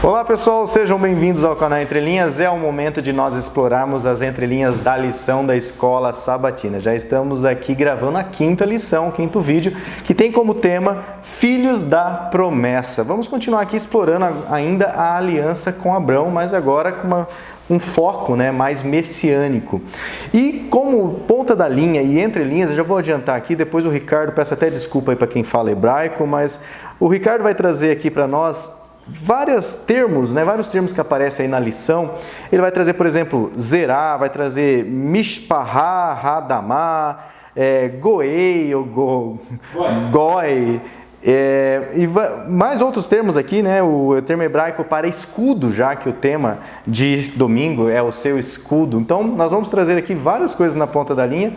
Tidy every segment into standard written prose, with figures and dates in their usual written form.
Olá pessoal, sejam bem-vindos ao canal Entre Linhas. É o momento de nós explorarmos as entrelinhas da lição da Escola Sabatina. Já estamos aqui gravando a quinta lição, o quinto vídeo, que tem como tema Filhos da Promessa. Vamos continuar aqui explorando ainda a aliança com Abraão, mas agora com um foco mais messiânico. E como ponta da linha e entre linhas, eu já vou adiantar aqui, depois o Ricardo, peço até desculpa aí para quem fala hebraico, mas o Ricardo vai trazer aqui para nós vários termos que aparecem aí na lição. Ele vai trazer, por exemplo, Zerá, vai trazer Mishpahá, Hadamá, Goei, ou Goi, e mais outros termos aqui, o termo hebraico para escudo, já que o tema de domingo é o seu escudo. Então, nós vamos trazer aqui várias coisas na ponta da linha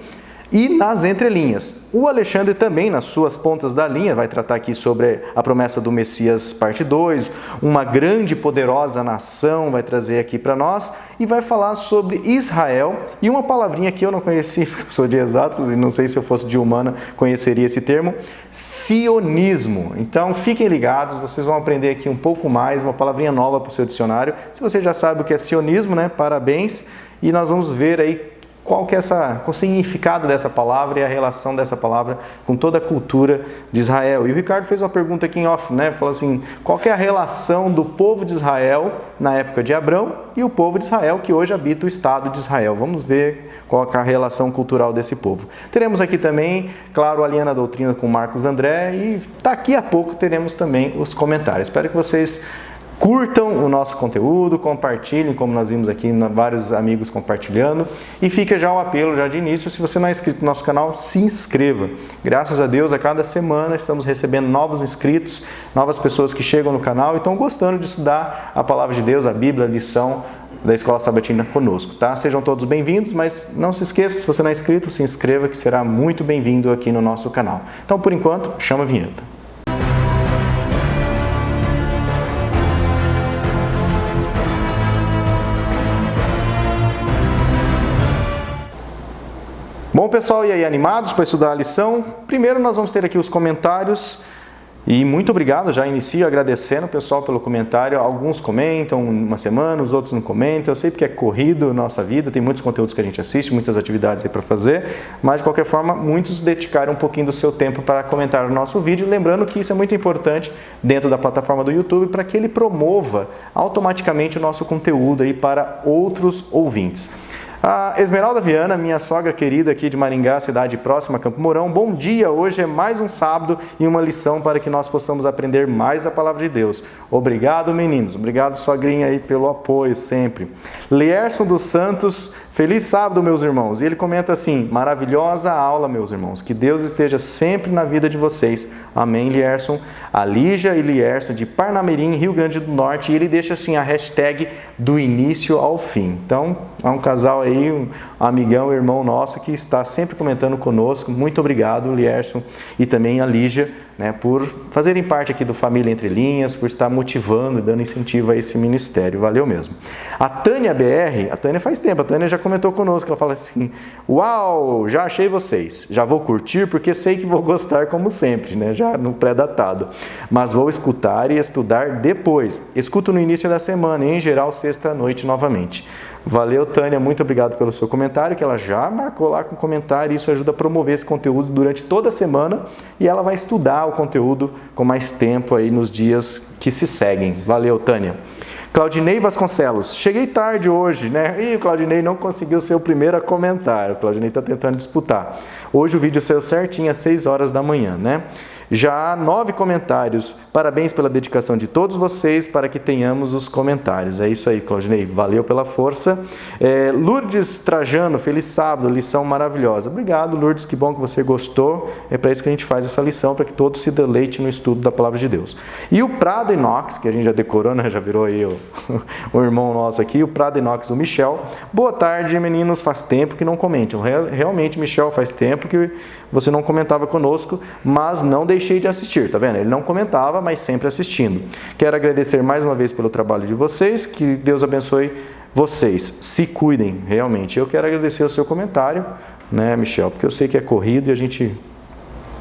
e nas entrelinhas. O Alexandre também, nas suas pontas da linha, vai tratar aqui sobre a promessa do Messias, parte 2, uma grande e poderosa nação, vai trazer aqui para nós, e vai falar sobre Israel, e uma palavrinha que eu não conheci, porque sou de exatos, e não sei se eu fosse de humana, conheceria esse termo, sionismo. Então, fiquem ligados, vocês vão aprender aqui um pouco mais, uma palavrinha nova para o seu dicionário. Se você já sabe o que é sionismo, parabéns, e nós vamos ver aí qual que é o significado dessa palavra e a relação dessa palavra com toda a cultura de Israel. E o Ricardo fez uma pergunta aqui em off, falou assim, qual que é a relação do povo de Israel na época de Abrão e o povo de Israel que hoje habita o Estado de Israel. Vamos ver qual que é a relação cultural desse povo. Teremos aqui também, claro, a linha na doutrina com Marcos André, e daqui a pouco teremos também os comentários. Espero que vocês curtam o nosso conteúdo, compartilhem, como nós vimos aqui, vários amigos compartilhando. E fica já o apelo, já de início, se você não é inscrito no nosso canal, se inscreva. Graças a Deus, a cada semana estamos recebendo novos inscritos, novas pessoas que chegam no canal e estão gostando de estudar a Palavra de Deus, a Bíblia, a lição da Escola Sabatina conosco, tá? Sejam todos bem-vindos, mas não se esqueça, se você não é inscrito, se inscreva, que será muito bem-vindo aqui no nosso canal. Então, por enquanto, chama a vinheta. Bom, pessoal, e aí, animados para estudar a lição? Primeiro nós vamos ter aqui os comentários, e muito obrigado, já inicio agradecendo o pessoal pelo comentário. Alguns comentam uma semana, os outros não comentam. Eu sei porque é corrido nossa vida, tem muitos conteúdos que a gente assiste, muitas atividades aí para fazer, mas de qualquer forma, muitos dedicaram um pouquinho do seu tempo para comentar o nosso vídeo, lembrando que isso é muito importante dentro da plataforma do YouTube para que ele promova automaticamente o nosso conteúdo aí para outros ouvintes. A Esmeralda Viana, minha sogra querida aqui de Maringá, cidade próxima, Campo Mourão. Bom dia, hoje é mais um sábado e uma lição para que nós possamos aprender mais da Palavra de Deus. Obrigado, meninos. Obrigado, sogrinha, aí pelo apoio sempre. Lierson dos Santos, feliz sábado, meus irmãos. E ele comenta assim, maravilhosa aula, meus irmãos. Que Deus esteja sempre na vida de vocês. Amém, Lierson. A Lígia e Lierson de Parnamirim, Rio Grande do Norte. E ele deixa assim a hashtag do início ao fim. Então, é um casal aí, um amigão, irmão nosso que está sempre comentando conosco. Muito obrigado, Lierson, e também a Lígia, por fazerem parte aqui do Família Entre Linhas, por estar motivando e dando incentivo a esse ministério. Valeu mesmo. A Tânia BR, a Tânia faz tempo, a Tânia já comentou conosco, ela fala assim, uau, já achei vocês, já vou curtir porque sei que vou gostar como sempre, já no pré-datado, mas vou escutar e estudar depois. Escuto no início da semana e em geral sexta-noite novamente. Valeu, Tânia, muito obrigado pelo seu comentário, que ela já marcou lá com comentário, isso ajuda a promover esse conteúdo durante toda a semana e ela vai estudar o conteúdo com mais tempo aí nos dias que se seguem. Valeu, Tânia. Claudinei Vasconcelos, cheguei tarde hoje, E o Claudinei não conseguiu ser o primeiro a comentar, o Claudinei está tentando disputar. Hoje o vídeo saiu certinho às 6 horas da manhã, Já há 9 comentários. Parabéns pela dedicação de todos vocês para que tenhamos os comentários. É isso aí, Claudinei. Valeu pela força. Lourdes Trajano, feliz sábado, lição maravilhosa. Obrigado, Lourdes, que bom que você gostou. É para isso que a gente faz essa lição, para que todos se deleitem no estudo da Palavra de Deus. E o Prado Inox, que a gente já decorou, já virou aí o irmão nosso aqui, o Prado Inox, o Michel. Boa tarde, meninos. Faz tempo que não comentam. Realmente, Michel, faz tempo que você não comentava conosco, mas não deixei de assistir, tá vendo? Ele não comentava, mas sempre assistindo. Quero agradecer mais uma vez pelo trabalho de vocês, que Deus abençoe vocês. Se cuidem, realmente. Eu quero agradecer o seu comentário, Michel? Porque eu sei que é corrido e a gente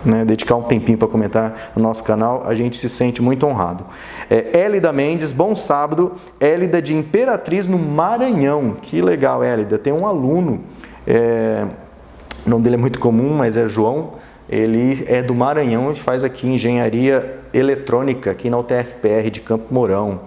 né, dedicar um tempinho para comentar no nosso canal, a gente se sente muito honrado. Hélida Mendes, bom sábado. Hélida de Imperatriz, no Maranhão. Que legal, Hélida. Tem um aluno, o nome dele é muito comum, mas é João. Ele é do Maranhão e faz aqui engenharia eletrônica, aqui na UTFPR de Campo Mourão.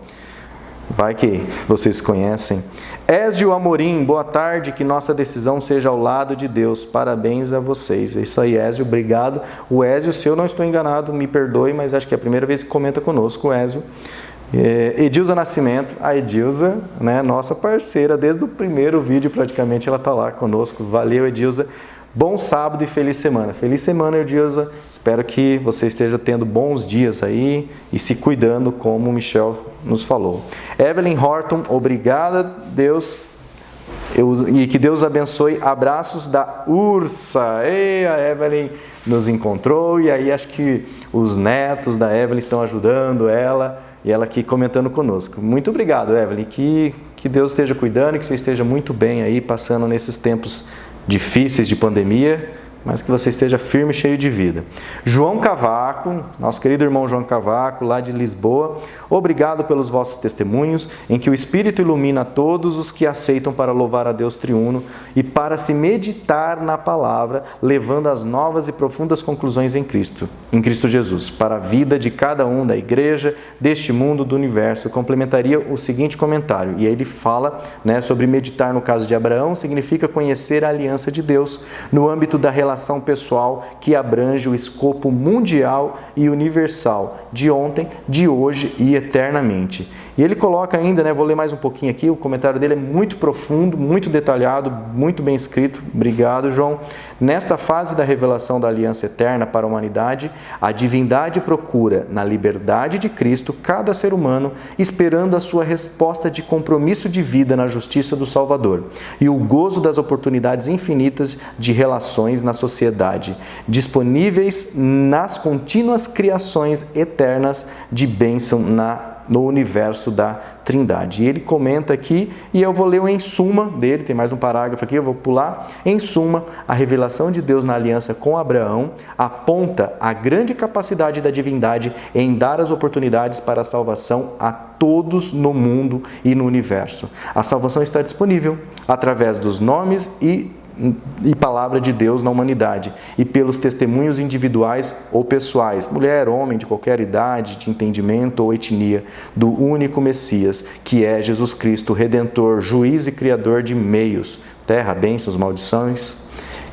Vai que vocês conhecem. Ézio Amorim, boa tarde, que nossa decisão seja ao lado de Deus. Parabéns a vocês. É isso aí, Ézio, obrigado. O Ézio, se eu não estou enganado, me perdoe, mas acho que é a primeira vez que comenta conosco, o Ézio. Edilza Nascimento, a Edilza, né, nossa parceira, desde o primeiro vídeo praticamente ela está lá conosco. Valeu, Edilza. Bom sábado e feliz semana. Feliz semana, Edilza. Espero que você esteja tendo bons dias aí e se cuidando, como o Michel nos falou. Evelyn Horton, obrigada, Deus. E que Deus abençoe. Abraços da Ursa. Ei, a Evelyn nos encontrou e aí acho que os netos da Evelyn estão ajudando ela e ela aqui comentando conosco. Muito obrigado, Evelyn. Que Deus esteja cuidando e que você esteja muito bem aí, passando nesses tempos difíceis de pandemia, mas que você esteja firme e cheio de vida. João Cavaco, nosso querido irmão João Cavaco, lá de Lisboa, obrigado pelos vossos testemunhos, em que o Espírito ilumina todos os que aceitam para louvar a Deus triuno e para se meditar na palavra, levando as novas e profundas conclusões em Cristo Jesus, para a vida de cada um da igreja, deste mundo, do universo. Complementaria o seguinte comentário, e aí ele fala, né, sobre meditar no caso de Abraão, significa conhecer a aliança de Deus no âmbito da relação pessoal que abrange o escopo mundial e universal de ontem, de hoje e eternamente. E ele coloca ainda, né, vou ler mais um pouquinho aqui, o comentário dele é muito profundo, muito detalhado, muito bem escrito. Obrigado, João. Nesta fase da revelação da aliança eterna para a humanidade, a divindade procura, na liberdade de Cristo, cada ser humano, esperando a sua resposta de compromisso de vida na justiça do Salvador e o gozo das oportunidades infinitas de relações na sociedade, disponíveis nas contínuas criações eternas de bênção no universo da Trindade. E ele comenta aqui, e eu vou ler o em suma dele, tem mais um parágrafo aqui, eu vou pular. Em suma, a revelação de Deus na aliança com Abraão aponta a grande capacidade da divindade em dar as oportunidades para a salvação a todos no mundo e no universo. A salvação está disponível através dos nomes e palavra de Deus na humanidade e pelos testemunhos individuais ou pessoais, mulher, homem, de qualquer idade, de entendimento ou etnia, do único Messias, que é Jesus Cristo, Redentor, Juiz e Criador de meios, terra, bênçãos, maldições,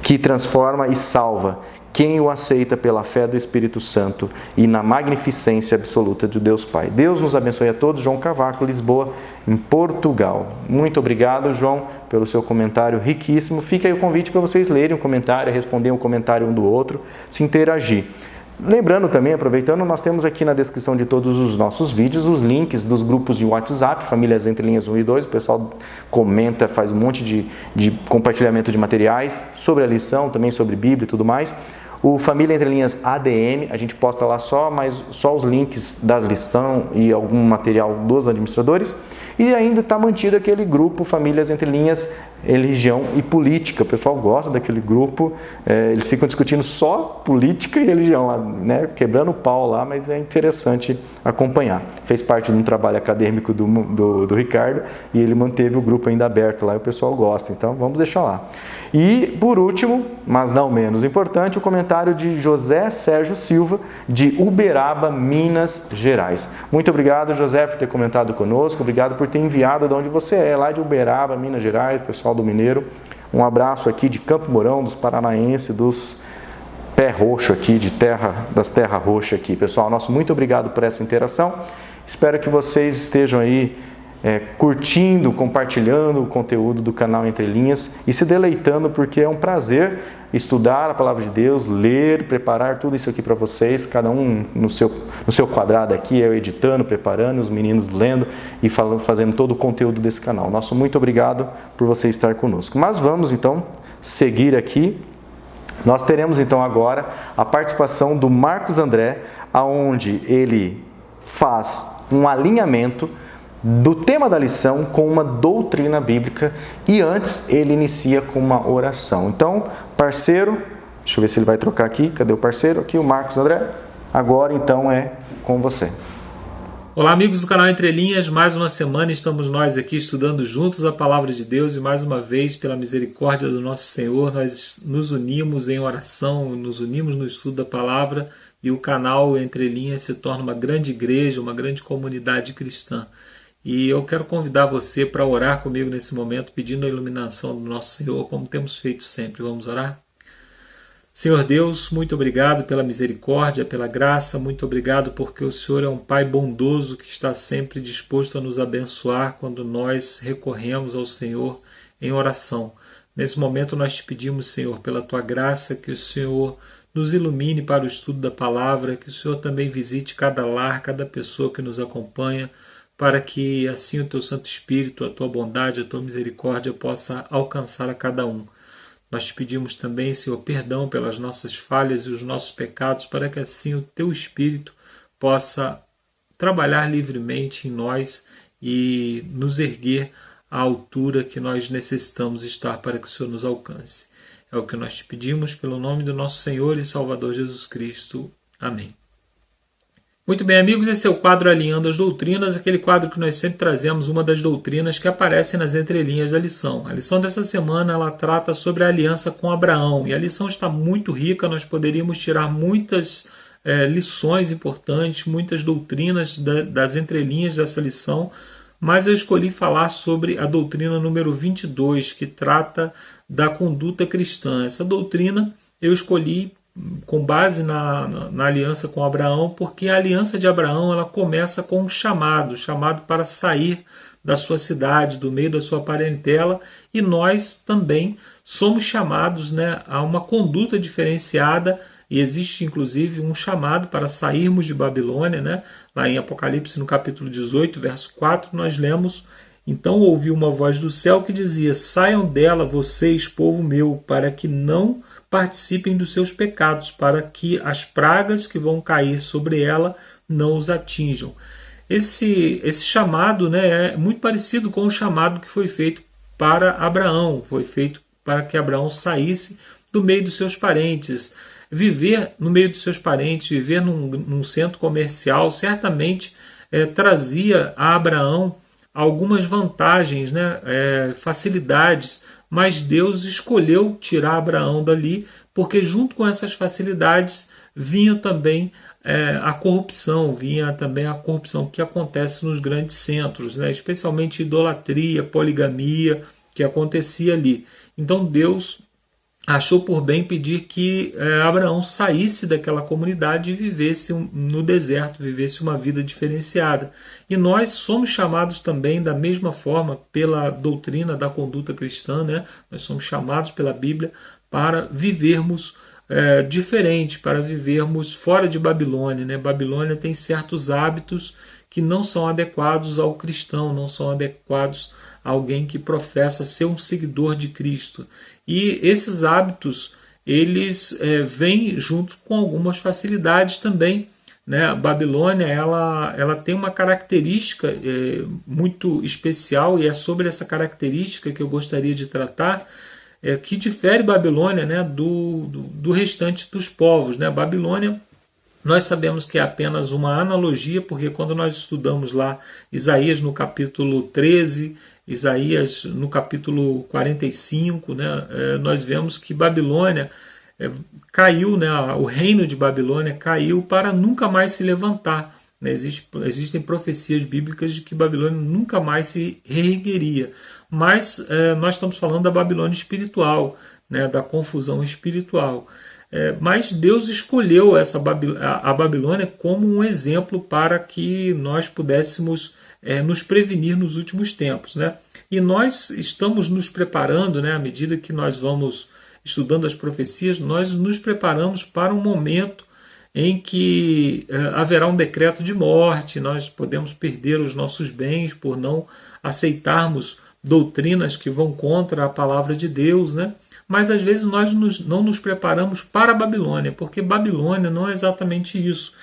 que transforma e salva quem o aceita pela fé do Espírito Santo e na magnificência absoluta de Deus Pai. Deus nos abençoe a todos. João Cavaco, Lisboa, em Portugal. Muito obrigado, João, pelo seu comentário riquíssimo. Fica aí o convite para vocês lerem o comentário, responder um comentário um do outro, se interagir. Lembrando também, aproveitando, nós temos aqui na descrição de todos os nossos vídeos os links dos grupos de WhatsApp, Famílias Entre Linhas 1 e 2, o pessoal comenta, faz um monte de compartilhamento de materiais sobre a lição, também sobre Bíblia e tudo mais. O Família Entre Linhas ADM, a gente posta lá só os links da lição e algum material dos administradores. E ainda está mantido aquele grupo Famílias Entre Linhas, Religião e Política. O pessoal gosta daquele grupo, eles ficam discutindo só política e religião, né? Quebrando o pau lá, mas é interessante acompanhar. Fez parte de um trabalho acadêmico do Ricardo e ele manteve o grupo ainda aberto lá e o pessoal gosta, então vamos deixar lá. E, por último, mas não menos importante, o comentário de José Sérgio Silva, de Uberaba, Minas Gerais. Muito obrigado, José, por ter comentado conosco, obrigado por ter enviado de onde você é, lá de Uberaba, Minas Gerais, pessoal do Mineiro. Um abraço aqui de Campo Mourão, dos paranaenses, dos pé roxo aqui, das terra roxa aqui. Pessoal, nosso muito obrigado por essa interação. Espero que vocês estejam aí curtindo, compartilhando o conteúdo do canal Entre Linhas e se deleitando, porque é um prazer estudar a Palavra de Deus, ler, preparar tudo isso aqui para vocês, cada um no seu quadrado aqui, eu editando, preparando, os meninos lendo e fazendo todo o conteúdo desse canal. Nosso muito obrigado por você estar conosco. Mas vamos então seguir aqui. Nós teremos então agora a participação do Marcos André, aonde ele faz um alinhamento do tema da lição com uma doutrina bíblica e antes ele inicia com uma oração. Então, parceiro, Deixa eu ver se ele vai trocar aqui. Cadê o parceiro? Aqui, o Marcos André. Agora, então, é com você. Olá, amigos do canal Entre Linhas. Mais uma semana estamos nós aqui estudando juntos a Palavra de Deus e mais uma vez, pela misericórdia do nosso Senhor, nós nos unimos em oração, nos unimos no estudo da Palavra e o canal Entre Linhas se torna uma grande igreja, uma grande comunidade cristã. E eu quero convidar você para orar comigo nesse momento, pedindo a iluminação do nosso Senhor, como temos feito sempre. Vamos orar? Senhor Deus, muito obrigado pela misericórdia, pela graça, muito obrigado porque o Senhor é um Pai bondoso que está sempre disposto a nos abençoar quando nós recorremos ao Senhor em oração. Nesse momento nós te pedimos, Senhor, pela Tua graça, que o Senhor nos ilumine para o estudo da Palavra, que o Senhor também visite cada lar, cada pessoa que nos acompanha, para que assim o Teu Santo Espírito, a Tua bondade, a Tua misericórdia possa alcançar a cada um. Nós te pedimos também, Senhor, perdão pelas nossas falhas e os nossos pecados, para que assim o Teu Espírito possa trabalhar livremente em nós e nos erguer à altura que nós necessitamos estar para que o Senhor nos alcance. É o que nós te pedimos pelo nome do nosso Senhor e Salvador Jesus Cristo. Amém. Muito bem, amigos, esse é o quadro Alinhando as Doutrinas, aquele quadro que nós sempre trazemos uma das doutrinas que aparecem nas entrelinhas da lição. A lição dessa semana ela trata sobre a aliança com Abraão, e a lição está muito rica, nós poderíamos tirar muitas lições importantes, muitas doutrinas das entrelinhas dessa lição, mas eu escolhi falar sobre a doutrina número 22, que trata da conduta cristã. Essa doutrina eu escolhi com base na aliança com Abraão, porque a aliança de Abraão ela começa com um chamado para sair da sua cidade, do meio da sua parentela, e nós também somos chamados, a uma conduta diferenciada, e existe inclusive um chamado para sairmos de Babilônia, lá em Apocalipse no capítulo 18, verso 4, nós lemos: então ouvi uma voz do céu que dizia: saiam dela vocês, povo meu, para que não participem dos seus pecados, para que as pragas que vão cair sobre ela não os atinjam. Esse chamado é muito parecido com o chamado que foi feito para Abraão, foi feito para que Abraão saísse do meio dos seus parentes. Viver no meio dos seus parentes, viver num centro comercial, certamente trazia a Abraão algumas vantagens, facilidades, mas Deus escolheu tirar Abraão dali, porque junto com essas facilidades vinha também a corrupção, que acontece nos grandes centros, especialmente idolatria, poligamia, que acontecia ali. Então Deus achou por bem pedir que Abraão saísse daquela comunidade e vivesse no deserto, vivesse uma vida diferenciada. E nós somos chamados também da mesma forma pela doutrina da conduta cristã, nós somos chamados pela Bíblia para vivermos diferente, para vivermos fora de Babilônia. Babilônia tem certos hábitos que não são adequados ao cristão, não são adequados a alguém que professa ser um seguidor de Cristo. E esses hábitos, eles vêm junto com algumas facilidades também. A Babilônia ela tem uma característica muito especial, e é sobre essa característica que eu gostaria de tratar, que difere Babilônia do restante dos povos. Babilônia, nós sabemos que é apenas uma analogia, porque quando nós estudamos lá Isaías no capítulo 13, Isaías no capítulo 45, nós vemos que Babilônia caiu, o reino de Babilônia caiu para nunca mais se levantar. Existem profecias bíblicas de que Babilônia nunca mais se reergueria. Mas nós estamos falando da Babilônia espiritual, da confusão espiritual. Mas Deus escolheu a Babilônia como um exemplo para que nós pudéssemos nos prevenir nos últimos tempos. E nós estamos nos preparando, à medida que nós vamos estudando as profecias, nós nos preparamos para um momento em que haverá um decreto de morte, nós podemos perder os nossos bens por não aceitarmos doutrinas que vão contra a palavra de Deus, Mas às vezes nós não nos preparamos para a Babilônia, porque Babilônia não é exatamente isso.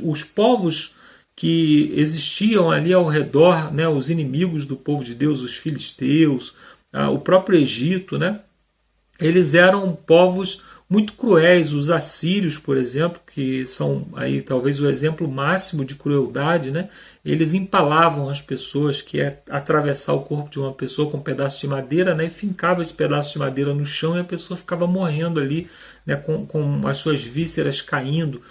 Os povos que existiam ali ao redor, os inimigos do povo de Deus, os filisteus, o próprio Egito, eles eram povos muito cruéis. Os assírios, por exemplo, que são aí talvez o exemplo máximo de crueldade, né? Eles empalavam as pessoas, que é atravessar o corpo de uma pessoa com um pedaço de madeira, né? E fincava esse pedaço de madeira no chão e a pessoa ficava morrendo ali, né? Com as suas vísceras caindo.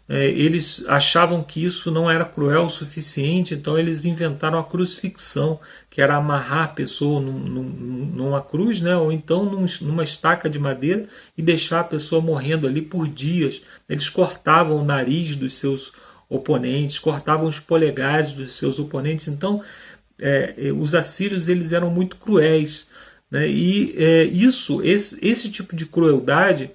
Eles achavam que isso não era cruel o suficiente, então eles inventaram a crucifixão, que era amarrar a pessoa numa cruz, né, ou então numa estaca de madeira e deixar a pessoa morrendo ali por dias. Eles cortavam o nariz dos seus oponentes, cortavam os polegares dos seus oponentes. Então, os assírios eles eram muito cruéis, né, e esse tipo de crueldade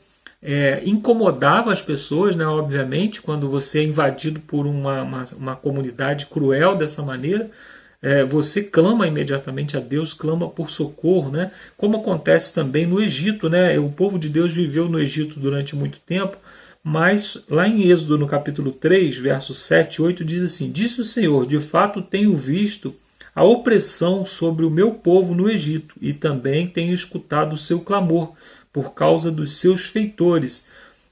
incomodava as pessoas, né, obviamente, quando você é invadido por uma comunidade cruel dessa maneira. Você clama imediatamente a Deus, clama por socorro, né? Como acontece também no Egito, né? O povo de Deus viveu no Egito durante muito tempo, mas lá em Êxodo, no capítulo 3, versos 7 e 8, diz assim: Disse o Senhor, de fato tenho visto a opressão sobre o meu povo no Egito, e também tenho escutado o seu clamor por causa dos seus feitores,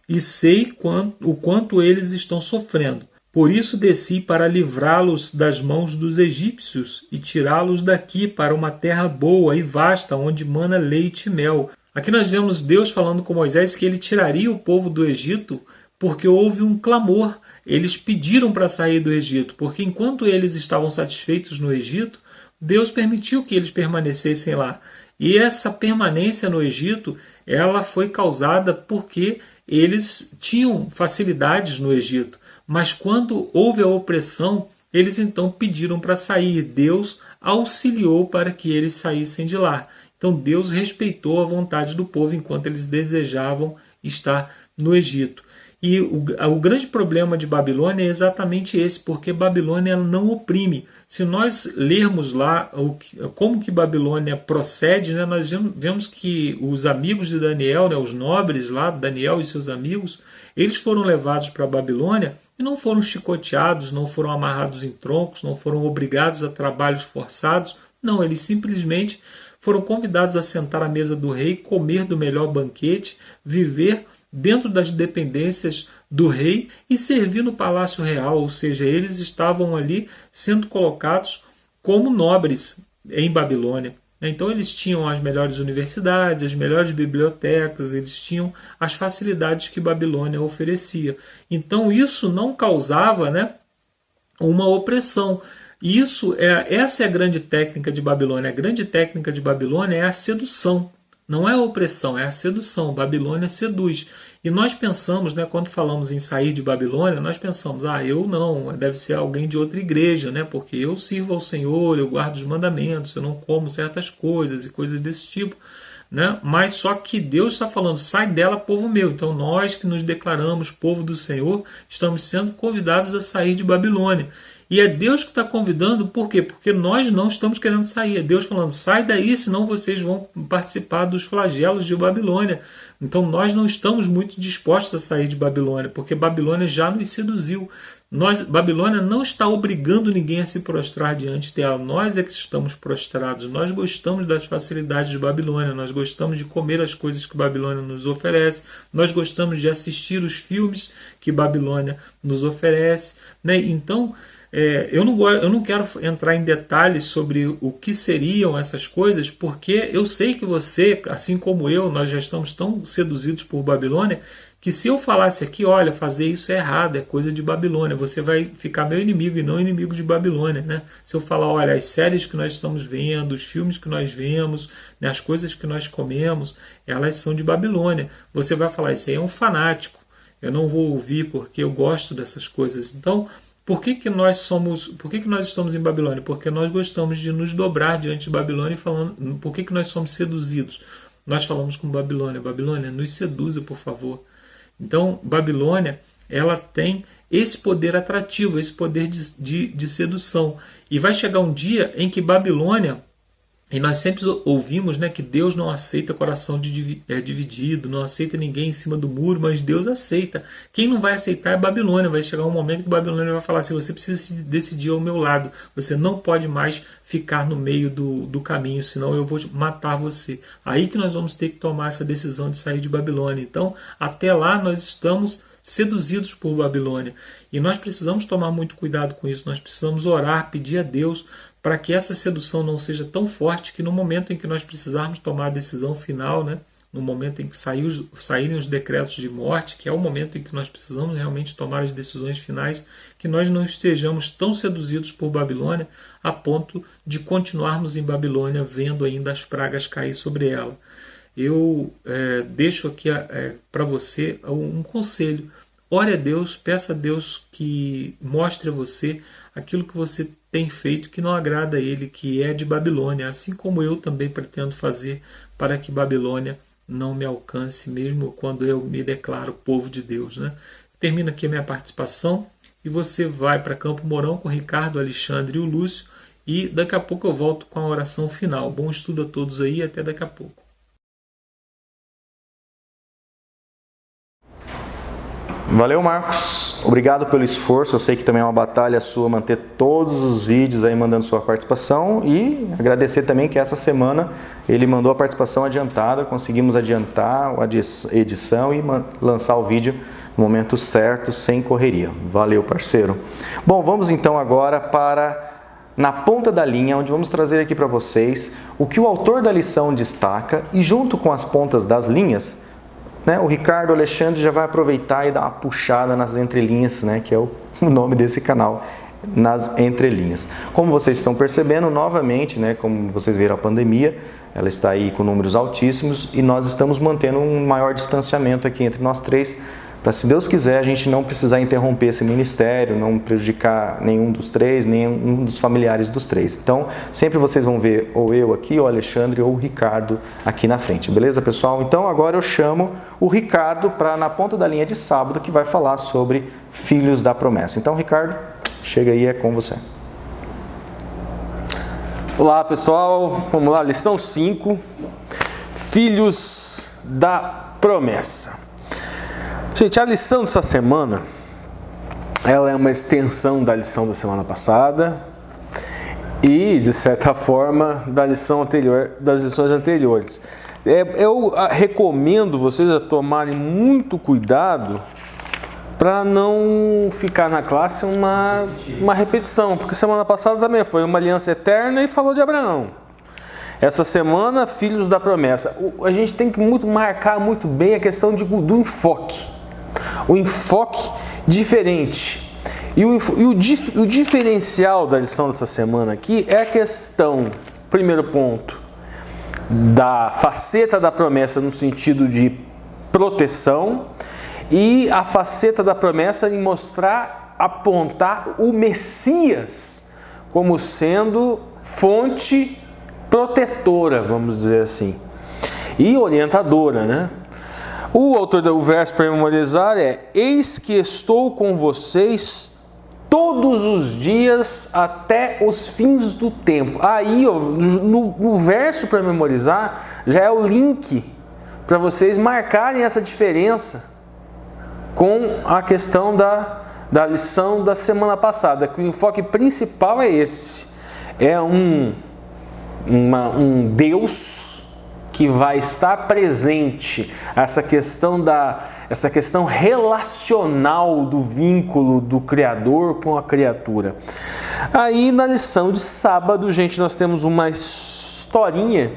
e sei o quanto eles estão sofrendo. Por isso desci para livrá-los das mãos dos egípcios e tirá-los daqui para uma terra boa e vasta, onde mana leite e mel. Aqui nós vemos Deus falando com Moisés que ele tiraria o povo do Egito porque houve um clamor. Eles pediram para sair do Egito, porque enquanto eles estavam satisfeitos no Egito, Deus permitiu que eles permanecessem lá. E essa permanência no Egito, ela foi causada porque eles tinham facilidades no Egito. Mas quando houve a opressão, eles então pediram para sair. Deus auxiliou para que eles saíssem de lá. Então Deus respeitou a vontade do povo enquanto eles desejavam estar no Egito. E o grande problema de Babilônia é exatamente esse, porque Babilônia não oprime. Se nós lermos lá como que Babilônia procede, né, nós vemos que os amigos de Daniel, né, os nobres lá, Daniel e seus amigos, eles foram levados para a Babilônia e não foram chicoteados, não foram amarrados em troncos, não foram obrigados a trabalhos forçados. Não, eles simplesmente foram convidados a sentar à mesa do rei, comer do melhor banquete, viver dentro das dependências do rei e servir no palácio real. Ou seja, eles estavam ali sendo colocados como nobres em Babilônia. Então eles tinham as melhores universidades, as melhores bibliotecas, eles tinham as facilidades que Babilônia oferecia. Então isso não causava, né, uma opressão. Essa é a grande técnica de Babilônia. A grande técnica de Babilônia é a sedução. Não é a opressão, é a sedução. Babilônia seduz. E nós pensamos, né, quando falamos em sair de Babilônia, nós pensamos, eu não, deve ser alguém de outra igreja, né, porque eu sirvo ao Senhor, eu guardo os mandamentos, eu não como certas coisas e coisas desse tipo. Né? Mas só que Deus está falando, sai dela, povo meu. Então nós que nos declaramos povo do Senhor, estamos sendo convidados a sair de Babilônia. E é Deus que está convidando, por quê? Porque nós não estamos querendo sair. É Deus falando, sai daí, senão vocês vão participar dos flagelos de Babilônia. Então nós não estamos muito dispostos a sair de Babilônia, porque Babilônia já nos seduziu. Babilônia não está obrigando ninguém a se prostrar diante dela. Nós é que estamos prostrados. Nós gostamos das facilidades de Babilônia. Nós gostamos de comer as coisas que Babilônia nos oferece. Nós gostamos de assistir os filmes que Babilônia nos oferece. Né? Então, eu não quero entrar em detalhes sobre o que seriam essas coisas, porque eu sei que você, assim como eu, nós já estamos tão seduzidos por Babilônia, que se eu falasse aqui, olha, fazer isso é errado, é coisa de Babilônia, você vai ficar meu inimigo e não inimigo de Babilônia. Né? Se eu falar, olha, as séries que nós estamos vendo, os filmes que nós vemos, né, as coisas que nós comemos, elas são de Babilônia. Você vai falar, isso aí é um fanático, eu não vou ouvir porque eu gosto dessas coisas. Então, por que nós estamos em Babilônia? Porque nós gostamos de nos dobrar diante de Babilônia e falando, por que nós somos seduzidos? Nós falamos com Babilônia, Babilônia, nos seduza, por favor. Então, Babilônia, ela tem esse poder atrativo, esse poder de sedução. E vai chegar um dia em que Babilônia E nós sempre ouvimos, né, que Deus não aceita coração dividido, não aceita ninguém em cima do muro, mas Deus aceita. Quem não vai aceitar é Babilônia. Vai chegar um momento que Babilônia vai falar assim: você precisa se decidir ao meu lado, você não pode mais ficar no meio do caminho, senão eu vou matar você. Aí que nós vamos ter que tomar essa decisão de sair de Babilônia. Então, até lá nós estamos seduzidos por Babilônia. E nós precisamos tomar muito cuidado com isso, nós precisamos orar, pedir a Deus para que essa sedução não seja tão forte que no momento em que nós precisarmos tomar a decisão final, né, no momento em que saírem os decretos de morte, que é o momento em que nós precisamos realmente tomar as decisões finais, que nós não estejamos tão seduzidos por Babilônia a ponto de continuarmos em Babilônia vendo ainda as pragas cair sobre ela. Eu deixo aqui para você um conselho. Ore a Deus, peça a Deus que mostre a você aquilo que você tem feito que não agrada a Ele, que é de Babilônia, assim como eu também pretendo fazer para que Babilônia não me alcance, mesmo quando eu me declaro povo de Deus, né? Termino aqui a minha participação e você vai para Campo Mourão com o Ricardo, o Alexandre e o Lúcio, e daqui a pouco eu volto com a oração final. Bom estudo a todos aí e até daqui a pouco. Valeu, Marcos. Obrigado pelo esforço. Eu sei que também é uma batalha sua manter todos os vídeos aí mandando sua participação, e agradecer também que essa semana ele mandou a participação adiantada, conseguimos adiantar a edição e lançar o vídeo no momento certo, sem correria. Valeu, parceiro. Bom, vamos então agora para Na Ponta da Linha, onde vamos trazer aqui para vocês o que o autor da lição destaca, e junto com as pontas das linhas, né, o Ricardo, o Alexandre já vai aproveitar e dar uma puxada nas entrelinhas, né, que é o nome desse canal, nas entrelinhas. Como vocês estão percebendo, novamente, né, como vocês viram, a pandemia, ela está aí com números altíssimos e nós estamos mantendo um maior distanciamento aqui entre nós três, para, se Deus quiser, a gente não precisar interromper esse ministério, não prejudicar nenhum dos três, nenhum dos familiares dos três. Então, sempre vocês vão ver ou eu aqui, ou o Alexandre, ou o Ricardo aqui na frente. Beleza, pessoal? Então, agora eu chamo o Ricardo para Na Ponta da Linha de sábado, que vai falar sobre Filhos da Promessa. Então, Ricardo, chega aí, é com você. Olá, pessoal. Vamos lá, lição 5. Filhos da Promessa. Gente, a lição dessa semana, ela é uma extensão da lição da semana passada e, de certa forma, das lições anteriores. Eu recomendo vocês a tomarem muito cuidado para não ficar na classe uma repetição, porque semana passada também foi uma aliança eterna e falou de Abraão. Essa semana, Filhos da Promessa. A gente tem que marcar muito bem a questão do enfoque. O enfoque diferente. E o diferencial da lição dessa semana aqui é a questão, primeiro ponto, da faceta da promessa no sentido de proteção, e a faceta da promessa em apontar o Messias como sendo fonte protetora, vamos dizer assim, e orientadora, né? O autor do verso para memorizar é: eis que estou com vocês todos os dias até os fins do tempo. Aí, ó, no verso para memorizar, já é o link para vocês marcarem essa diferença com a questão da lição da semana passada, que o enfoque principal é esse. É um Deus que vai estar presente, essa questão relacional do vínculo do Criador com a criatura. Aí na lição de sábado, gente, nós temos uma historinha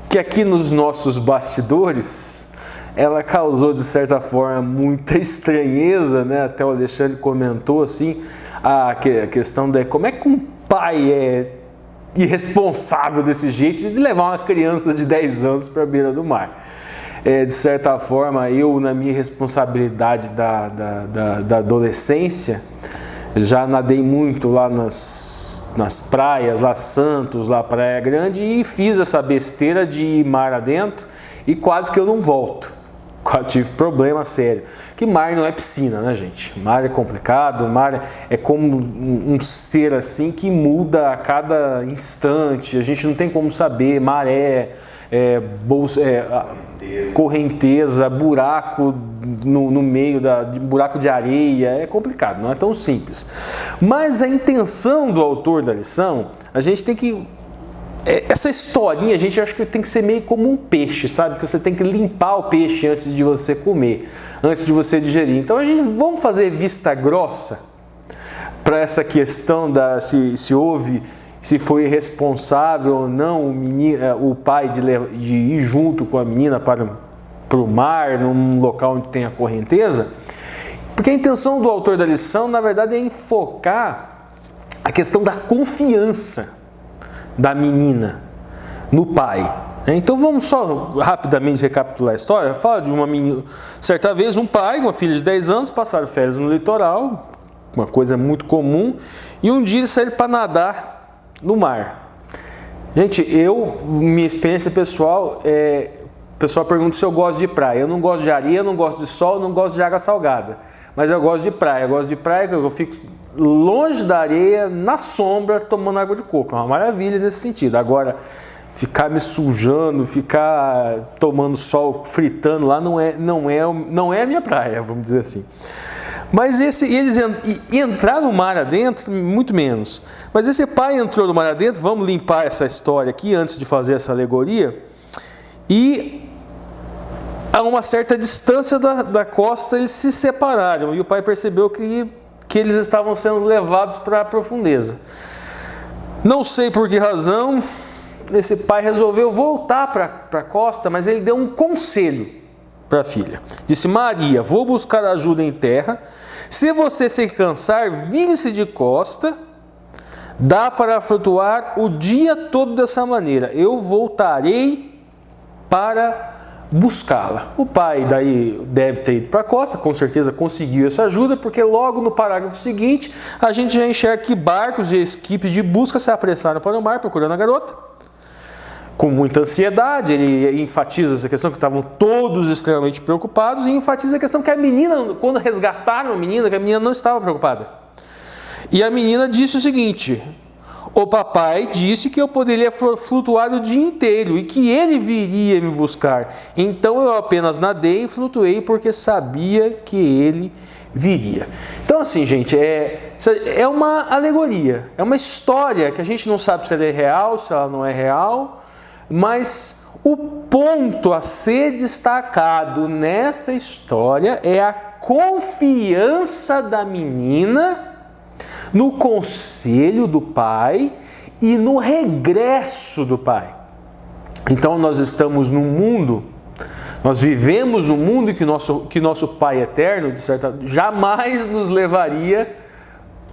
que aqui nos nossos bastidores, ela causou de certa forma muita estranheza, né? Até o Alexandre comentou assim, a questão de como é que um pai é irresponsável desse jeito de levar uma criança de 10 anos para a beira do mar. De certa forma, eu, na minha responsabilidade da adolescência, já nadei muito lá nas praias, lá Santos, lá Praia Grande, e fiz essa besteira de ir mar adentro e quase que eu não volto. Quase tive problema sério. que mar não é piscina, né, gente? Mar é complicado, mar é como um ser assim que muda a cada instante, a gente não tem como saber, maré, correnteza, buraco no meio, buraco de areia, é complicado, não é tão simples. Mas a intenção do autor da lição, a gente tem que... Essa historinha, a gente acha que tem que ser meio como um peixe, sabe? Que você tem que limpar o peixe antes de você comer, antes de você digerir. Então vamos fazer vista grossa para essa questão se foi responsável ou não o pai de ir junto com a menina para o mar, num local onde tem a correnteza. Porque a intenção do autor da lição, na verdade, é enfocar a questão da confiança da menina no pai. Então vamos só rapidamente recapitular a história. Fala de uma menina, certa vez um pai e uma filha de 10 anos passaram férias no litoral, uma coisa muito comum, e um dia eles saíram para nadar no mar. Gente, minha experiência pessoal, o pessoal pergunta se eu gosto de praia. Eu não gosto de areia, não gosto de sol, não gosto de água salgada, mas eu gosto de praia. Eu gosto de praia, eu fico longe da areia, na sombra, tomando água de coco. É uma maravilha nesse sentido. Agora, ficar me sujando, ficar tomando sol, fritando lá, não é a minha praia, vamos dizer assim. Mas eles entraram no mar adentro, muito menos. Mas esse pai entrou no mar adentro, vamos limpar essa história aqui antes de fazer essa alegoria. E a uma certa distância da costa eles se separaram. E o pai percebeu que eles estavam sendo levados para a profundeza. Não sei por que razão, esse pai resolveu voltar para a costa, mas ele deu um conselho para a filha. Disse: Maria, vou buscar ajuda em terra. Se você se cansar, vire-se de costa. Dá para flutuar o dia todo dessa maneira. Eu voltarei para buscá-la. O pai daí deve ter ido para a costa, com certeza conseguiu essa ajuda, porque logo no parágrafo seguinte a gente já enxerga que barcos e equipes de busca se apressaram para o mar procurando a garota. Com muita ansiedade, ele enfatiza essa questão que estavam todos extremamente preocupados e enfatiza a questão que a menina, quando resgataram a menina, que a menina não estava preocupada. E a menina disse o seguinte: o papai disse que eu poderia flutuar o dia inteiro e que ele viria me buscar. Então eu apenas nadei e flutuei porque sabia que ele viria. Então assim, gente, é uma alegoria, é uma história que a gente não sabe se ela é real, se ela não é real, mas o ponto a ser destacado nesta história é a confiança da menina no conselho do pai e no regresso do pai. Então nós estamos num mundo, nós vivemos num mundo que nosso Pai Eterno, de certa, jamais nos levaria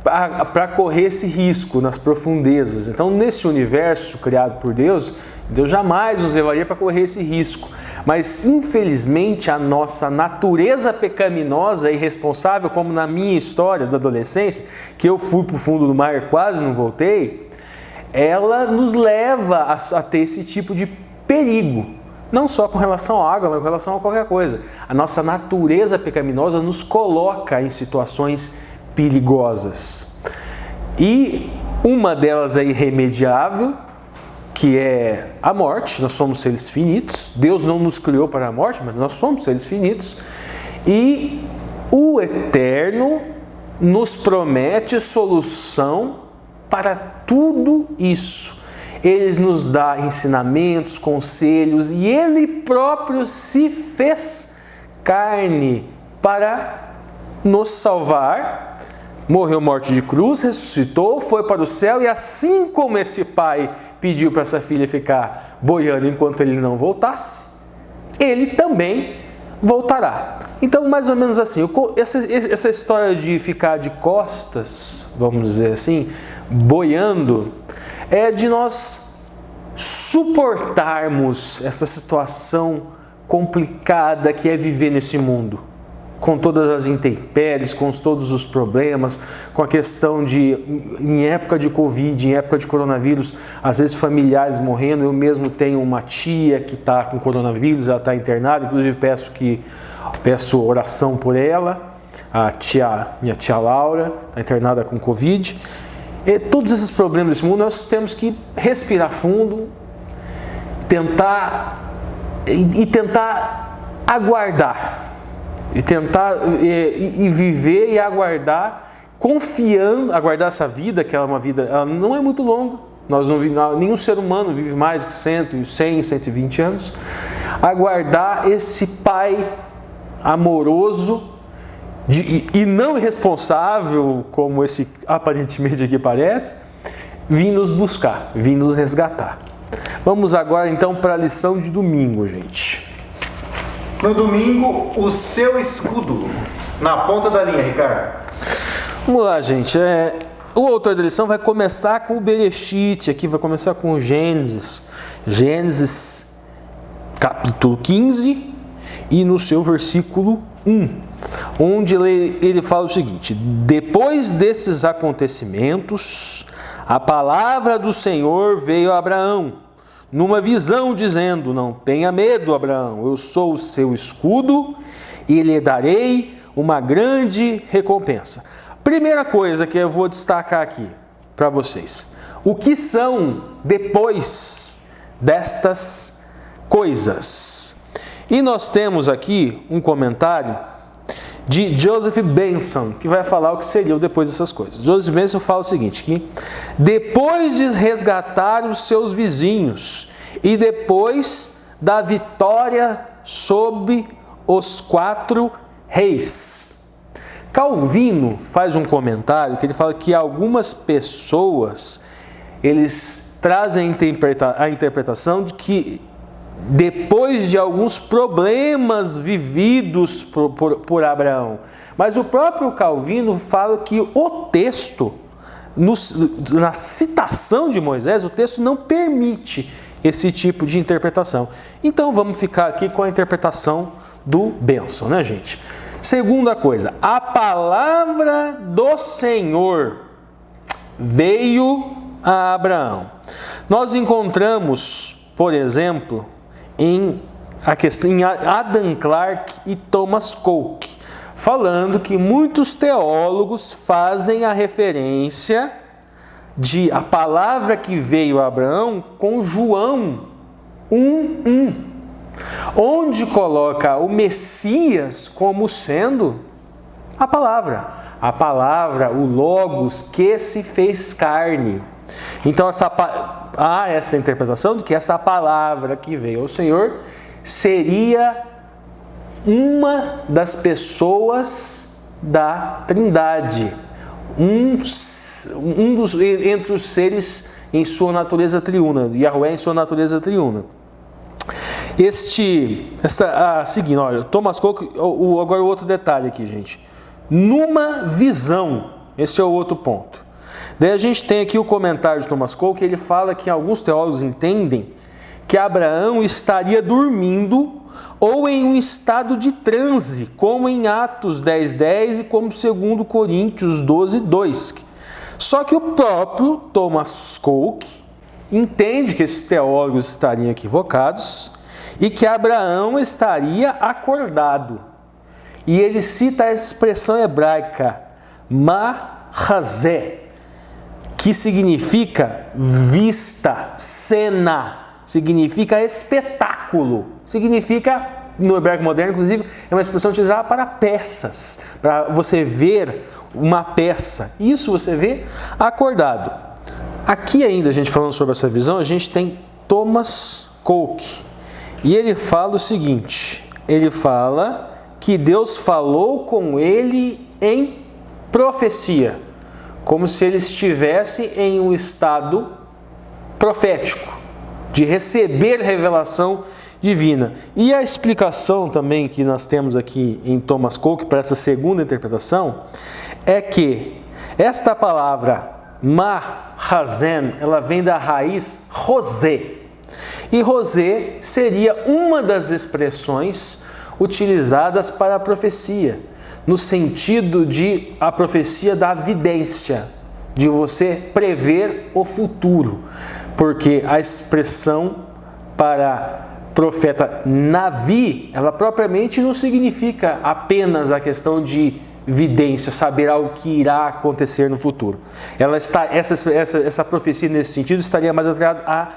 para correr esse risco nas profundezas. Então nesse universo criado por Deus, Deus jamais nos levaria para correr esse risco. Mas infelizmente a nossa natureza pecaminosa e irresponsável, como na minha história da adolescência, que eu fui para o fundo do mar e quase não voltei, ela nos leva a ter esse tipo de perigo. Não só com relação à água, mas com relação a qualquer coisa. A nossa natureza pecaminosa nos coloca em situações perigosas. E uma delas é irremediável, que é a morte. Nós somos seres finitos. Deus não nos criou para a morte, mas nós somos seres finitos. E o Eterno nos promete solução para tudo isso. Ele nos dá ensinamentos, conselhos, e Ele próprio se fez carne para nos salvar. Morreu morte de cruz, ressuscitou, foi para o céu, e assim como esse pai pediu para essa filha ficar boiando enquanto ele não voltasse, ele também voltará. Então, mais ou menos assim, essa história de ficar de costas, vamos dizer assim, boiando, é de nós suportarmos essa situação complicada que é viver nesse mundo. com todas as intempéries, com todos os problemas, com a questão de, em época de Covid, em época de coronavírus, às vezes familiares morrendo. Eu mesmo tenho uma tia que está com coronavírus, ela está internada, inclusive peço oração por ela, minha tia Laura, está internada com Covid. E todos esses problemas desse mundo, nós temos que respirar fundo, tentar aguardar. E viver e aguardar, confiando, aguardar essa vida, que ela é uma vida, ela não é muito longa. Nenhum ser humano vive mais de 100, 120 anos. Aguardar esse Pai amoroso e não irresponsável, como esse aparentemente aqui parece, vir nos buscar, vir nos resgatar. Vamos agora então para a lição de domingo, gente. No domingo, o seu escudo. Na ponta da linha, Ricardo. Vamos lá, gente. O autor da lição vai começar com o Bereshit, aqui vai começar com o Gênesis. Gênesis, capítulo 15, e no seu versículo 1, onde ele fala o seguinte: depois desses acontecimentos, a palavra do Senhor veio a Abraão, numa visão, dizendo: não tenha medo, Abraão, eu sou o seu escudo e lhe darei uma grande recompensa. Primeira coisa que eu vou destacar aqui para vocês: o que são depois destas coisas? E nós temos aqui um comentário de Joseph Benson, que vai falar o que seria o depois dessas coisas. Joseph Benson fala o seguinte, que depois de resgatar os seus vizinhos e depois da vitória sobre os 4 reis. Calvino faz um comentário que ele fala que algumas pessoas, eles trazem a interpretação de que depois de alguns problemas vividos por Abraão. Mas o próprio Calvino fala que o texto, na citação de Moisés, o texto não permite esse tipo de interpretação. Então vamos ficar aqui com a interpretação do Benson, né, gente? Segunda coisa, a palavra do Senhor veio a Abraão. Nós encontramos, por exemplo, em Adam Clarke e Thomas Coke, falando que muitos teólogos fazem a referência de a palavra que veio a Abraão com João 1:1, onde coloca o Messias como sendo a palavra, o Logos que se fez carne. Então há essa interpretação de que essa palavra que veio ao Senhor seria uma das pessoas da Trindade, entre os seres em sua natureza triuna, Yahweh em sua natureza triuna. Seguindo, olha, Thomas Coke, agora o outro detalhe aqui, gente. Numa visão, esse é o outro ponto. Daí a gente tem aqui o comentário de Thomas Cole, que ele fala que alguns teólogos entendem que Abraão estaria dormindo ou em um estado de transe, como em Atos 10:10 e como 2 Coríntios 12:2. Só que o próprio Thomas Cole entende que esses teólogos estariam equivocados e que Abraão estaria acordado. E ele cita a expressão hebraica mahazé, que significa vista, cena, significa espetáculo, significa, no hebraico moderno, inclusive, é uma expressão utilizada para peças, para você ver uma peça. Isso você vê acordado. Aqui ainda, a gente falando sobre essa visão, a gente tem Thomas Coke, e ele fala o seguinte, ele fala que Deus falou com ele em profecia, como se ele estivesse em um estado profético, de receber revelação divina. E a explicação também que nós temos aqui em Thomas Coke para essa segunda interpretação é que esta palavra mahazen, ela vem da raiz rosé. E rosé seria uma das expressões utilizadas para a profecia, no sentido de a profecia da vidência, de você prever o futuro, porque a expressão para profeta Navi, ela propriamente não significa apenas a questão de vidência, saber algo que irá acontecer no futuro. Essa profecia nesse sentido estaria mais atrelada a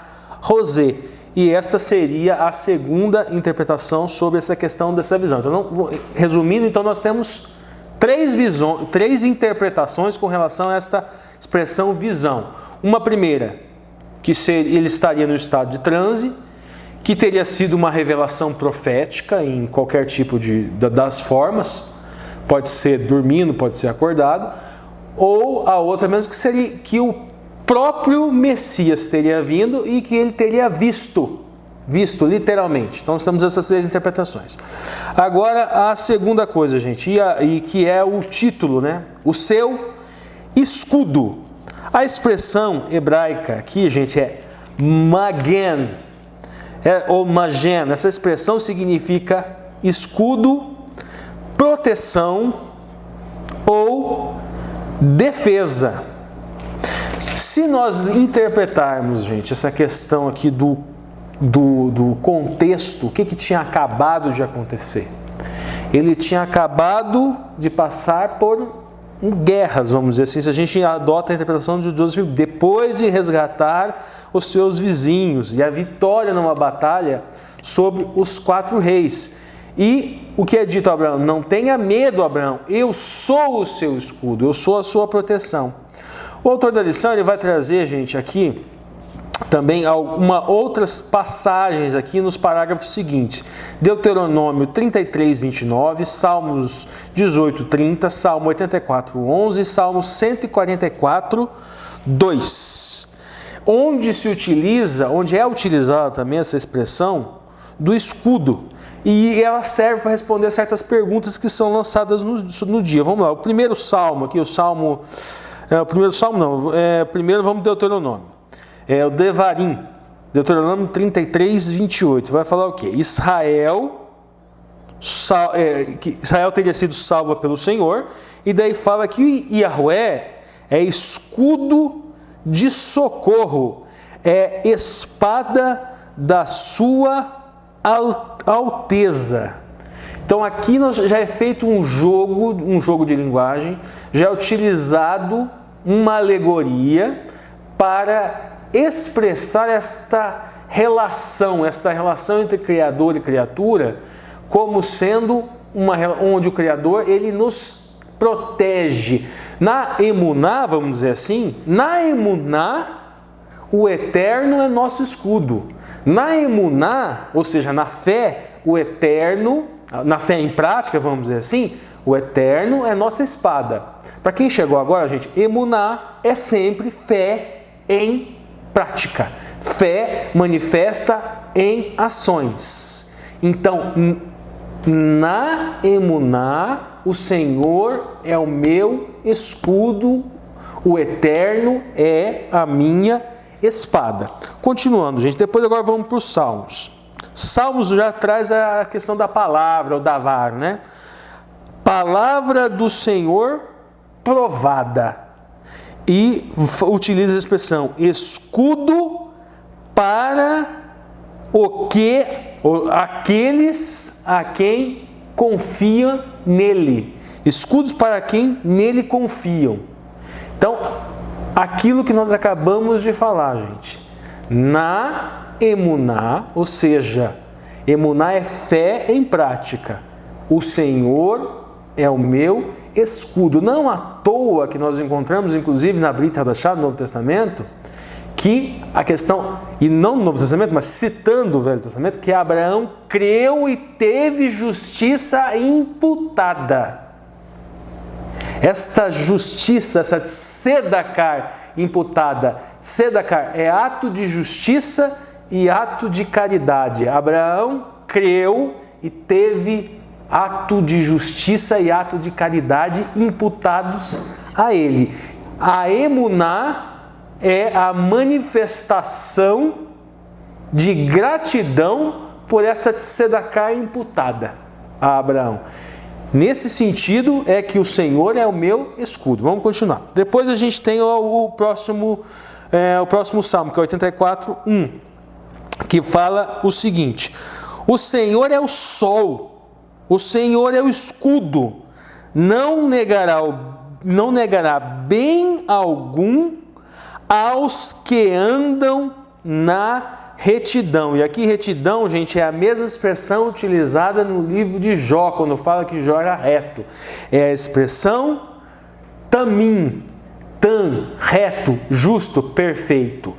Rosé, e essa seria a segunda interpretação sobre essa questão dessa visão. Então, resumindo, então nós temos três interpretações com relação a esta expressão visão. Uma primeira, que ele estaria no estado de transe, que teria sido uma revelação profética em qualquer tipo das formas, pode ser dormindo, pode ser acordado, ou a outra mesmo que seria que o próprio Messias teria vindo e que ele teria visto literalmente. Então nós temos essas três interpretações. Agora a segunda coisa, gente, e que é o título, né? O seu escudo. A expressão hebraica aqui, gente, é magen, ou magen. Essa expressão significa escudo, proteção ou defesa. Se nós interpretarmos, gente, essa questão aqui do contexto, o que tinha acabado de acontecer? Ele tinha acabado de passar por guerras, vamos dizer assim, se a gente adota a interpretação de Joseph, depois de resgatar os seus vizinhos e a vitória numa batalha sobre os 4 reis. E o que é dito a Abraão? Não tenha medo, Abraão, eu sou o seu escudo, eu sou a sua proteção. O autor da lição ele vai trazer, gente, aqui também outras passagens aqui nos parágrafos seguintes. Deuteronômio 33, 29, Salmos 18, 30, Salmo 84, 11, Salmo 144, 2. Onde é utilizada também essa expressão do escudo. E ela serve para responder certas perguntas que são lançadas no dia. Vamos lá, o primeiro salmo aqui, primeiro vamos Deuteronômio. É o Devarim, Deuteronômio 33, 28. Vai falar o quê? Israel teria sido salva pelo Senhor, e daí fala que Yahweh é escudo de socorro, é espada da sua alteza. Então aqui já é feito um jogo de linguagem, já é utilizado uma alegoria para expressar esta relação entre Criador e criatura, como sendo onde o Criador ele nos protege. Na emuná, vamos dizer assim, na emuná, o eterno é nosso escudo. Na emuná, ou seja, na fé, o eterno, na fé em prática, vamos dizer assim, o eterno é nossa espada. Para quem chegou agora, gente, emuná é sempre fé em prática. Fé manifesta em ações. Então, na emuná, o Senhor é o meu escudo, o eterno é a minha espada. Continuando, gente, depois agora vamos para os Salmos. Salmos já traz a questão da palavra, o davar, né? Palavra do Senhor provada. E utiliza a expressão escudo para aqueles a quem confiam nele. Escudos para quem nele confiam. Então, aquilo que nós acabamos de falar, gente. Na emuná, ou seja, emuná é fé em prática. O Senhor é o meu escudo. Não à toa que nós encontramos, inclusive na Brit Hadashah, no Novo Testamento, que a questão, e não no Novo Testamento, mas citando o Velho Testamento, que Abraão creu e teve justiça imputada. Esta justiça, essa tzedakar imputada, tzedakar é ato de justiça e ato de caridade. Abraão creu e teve ato de justiça e ato de caridade imputados a ele. A emuná é a manifestação de gratidão por essa tzedakar imputada. a Abraão. Nesse sentido é que o Senhor é o meu escudo. Vamos continuar. Depois a gente tem o próximo salmo, que é 84:1, que fala o seguinte: o Senhor é o sol, o Senhor é o escudo, não negará bem algum aos que andam na retidão. E aqui retidão, gente, é a mesma expressão utilizada no livro de Jó, quando fala que Jó era reto. É a expressão tamim, reto, justo, perfeito.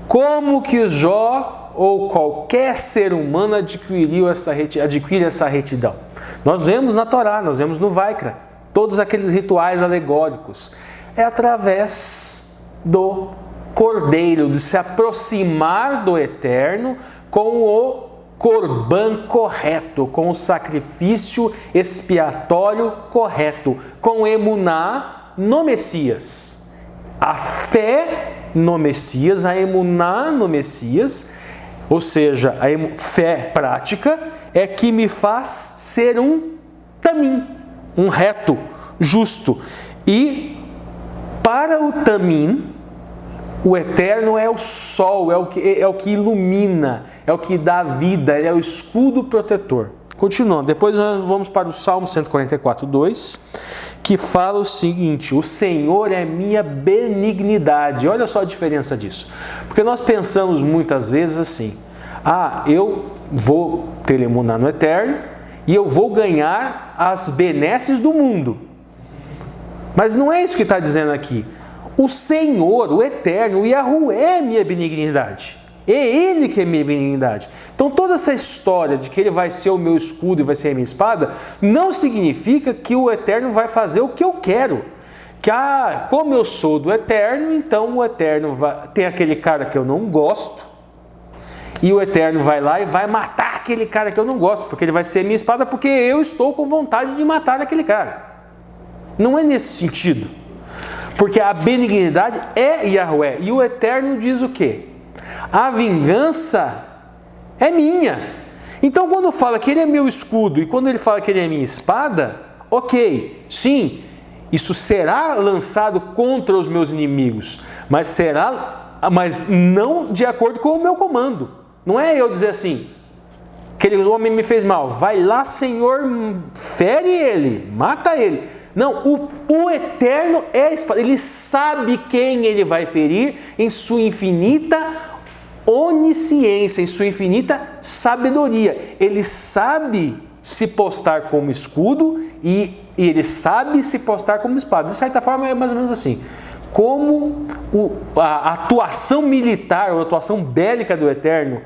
Como que Jó ou qualquer ser humano adquire essa retidão? Nós vemos na Torá, nós vemos no Vaikra, todos aqueles rituais alegóricos. É através do Cordeiro, de se aproximar do Eterno com o corban correto, com o sacrifício expiatório correto, com emuná no Messias. A fé no Messias, a emuná no Messias, ou seja, a fé prática, é que me faz ser um tamim, um reto, justo. E para o tamim, o Eterno é o sol, é o que ilumina, é o que dá vida, ele é o escudo protetor. Continuando, depois nós vamos para o Salmo 144:2, que fala o seguinte: o Senhor é minha benignidade. Olha só a diferença disso. Porque nós pensamos muitas vezes assim: eu vou ter emuná no Eterno e eu vou ganhar as benesses do mundo. Mas não é isso que está dizendo aqui. O Senhor, o Eterno, o Yahué é minha benignidade. É Ele que é minha benignidade. Então toda essa história de que Ele vai ser o meu escudo e vai ser a minha espada, não significa que o Eterno vai fazer o que eu quero. Que, como eu sou do Eterno, então o Eterno tem aquele cara que eu não gosto, e o Eterno vai lá e vai matar aquele cara que eu não gosto, porque ele vai ser a minha espada, porque eu estou com vontade de matar aquele cara. Não é nesse sentido. Porque a benignidade é Yahué. E o Eterno diz o quê? A vingança é minha. Então quando fala que Ele é meu escudo e quando Ele fala que Ele é minha espada, ok, sim, isso será lançado contra os meus inimigos, mas não de acordo com o meu comando. Não é eu dizer assim: aquele homem me fez mal, vai lá, Senhor, fere ele, mata ele. Não, o Eterno é a espada. Ele sabe quem Ele vai ferir em sua infinita onisciência, em sua infinita sabedoria. Ele sabe se postar como escudo e Ele sabe se postar como espada. De certa forma é mais ou menos assim. Como a atuação militar ou a atuação bélica do Eterno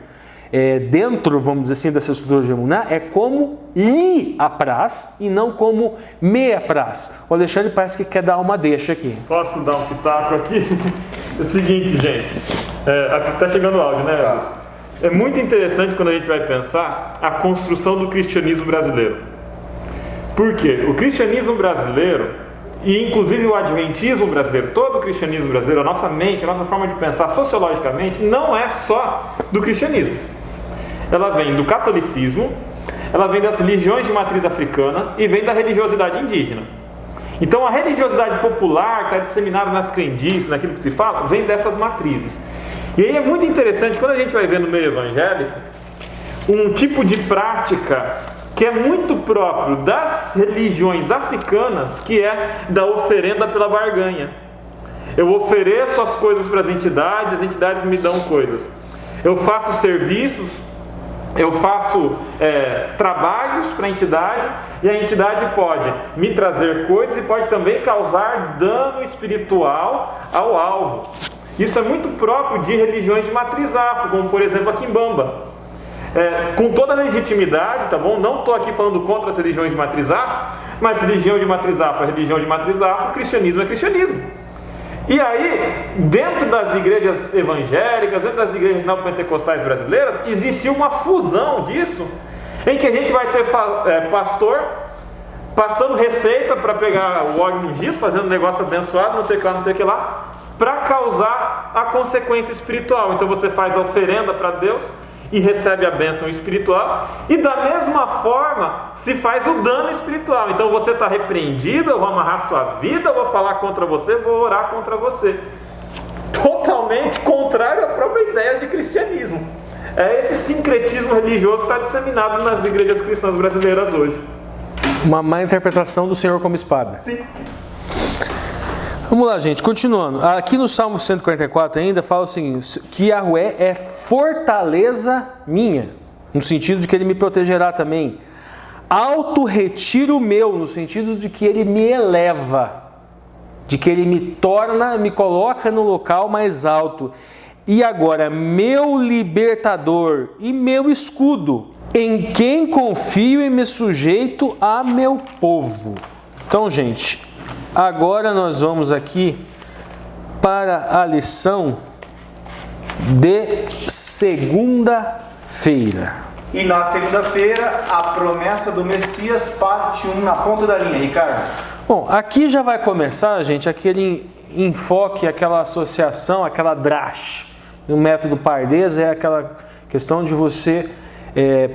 dentro, vamos dizer assim, dessa estrutura de emuná, é como lhe apraz e não como me apraz. O Alexandre parece que quer dar uma deixa aqui. Posso dar um pitaco aqui? É o seguinte, gente, aqui está chegando o áudio, né? Tá. É muito interessante quando a gente vai pensar a construção do cristianismo brasileiro. Por quê? O cristianismo brasileiro, e inclusive o adventismo brasileiro, todo o cristianismo brasileiro, a nossa mente, a nossa forma de pensar sociologicamente, não é só do cristianismo. Ela vem do catolicismo, ela vem das religiões de matriz africana e vem da religiosidade indígena. Então a religiosidade popular, que está disseminada nas crendices, naquilo que se fala, vem dessas matrizes. E aí é muito interessante, quando a gente vai ver no meio evangélico, um tipo de prática que é muito próprio das religiões africanas, que é da oferenda pela barganha. Eu ofereço as coisas para as entidades me dão coisas. Eu faço serviços, eu faço trabalhos para a entidade, e a entidade pode me trazer coisas e pode também causar dano espiritual ao alvo. Isso é muito próprio de religiões de matriz afro, como por exemplo a Quimbamba. Com toda a legitimidade, tá bom? Não estou aqui falando contra as religiões de matriz afro, mas religião de matriz afro é religião de matriz afro, cristianismo é cristianismo. E aí, dentro das igrejas evangélicas, dentro das igrejas neopentecostais brasileiras, existiu uma fusão disso, em que a gente vai ter pastor passando receita para pegar o óleo ungido, fazendo um negócio abençoado, não sei o que lá, para causar a consequência espiritual. Então você faz a oferenda para Deus, e recebe a bênção espiritual, e da mesma forma se faz o dano espiritual. Então você está repreendido, eu vou amarrar sua vida, eu vou falar contra você, vou orar contra você. Totalmente contrário à própria ideia de cristianismo. É esse sincretismo religioso que está disseminado nas igrejas cristãs brasileiras hoje. Uma má interpretação do Senhor como espada. Sim. Vamos lá, gente, continuando. Aqui no Salmo 144 ainda fala o seguinte, que Yahweh é fortaleza minha, no sentido de que Ele me protegerá também. Alto retiro meu, no sentido de que Ele me eleva, de que Ele me coloca no local mais alto. E agora, meu libertador e meu escudo, em quem confio e me sujeito a meu povo. Então, gente, agora nós vamos aqui para a lição de segunda-feira. E na segunda-feira, a promessa do Messias, parte 1, na ponta da linha, Ricardo. Bom, aqui já vai começar, gente, aquele enfoque, aquela associação, aquela drash. No método Pardês é aquela questão de você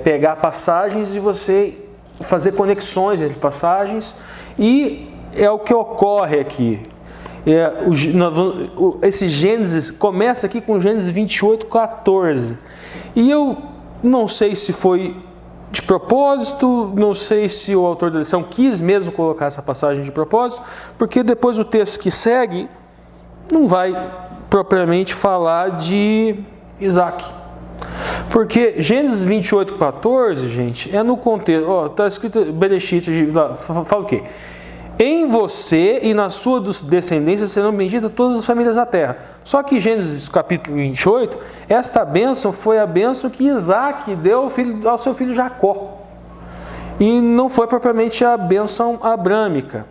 pegar passagens e você fazer conexões entre passagens, e é o que ocorre aqui. Esse Gênesis começa aqui com Gênesis 28:14. E eu não sei se foi de propósito, não sei se o autor da lição quis mesmo colocar essa passagem de propósito, porque depois o texto que segue não vai propriamente falar de Isaac. Porque Gênesis 28:14, gente, é no contexto, está escrito Bereshit, fala o quê? Em você e na sua descendência serão benditas todas as famílias da terra. Só que Gênesis capítulo 28, esta bênção foi a bênção que Isaac deu ao seu filho Jacó. E não foi propriamente a bênção abrâmica.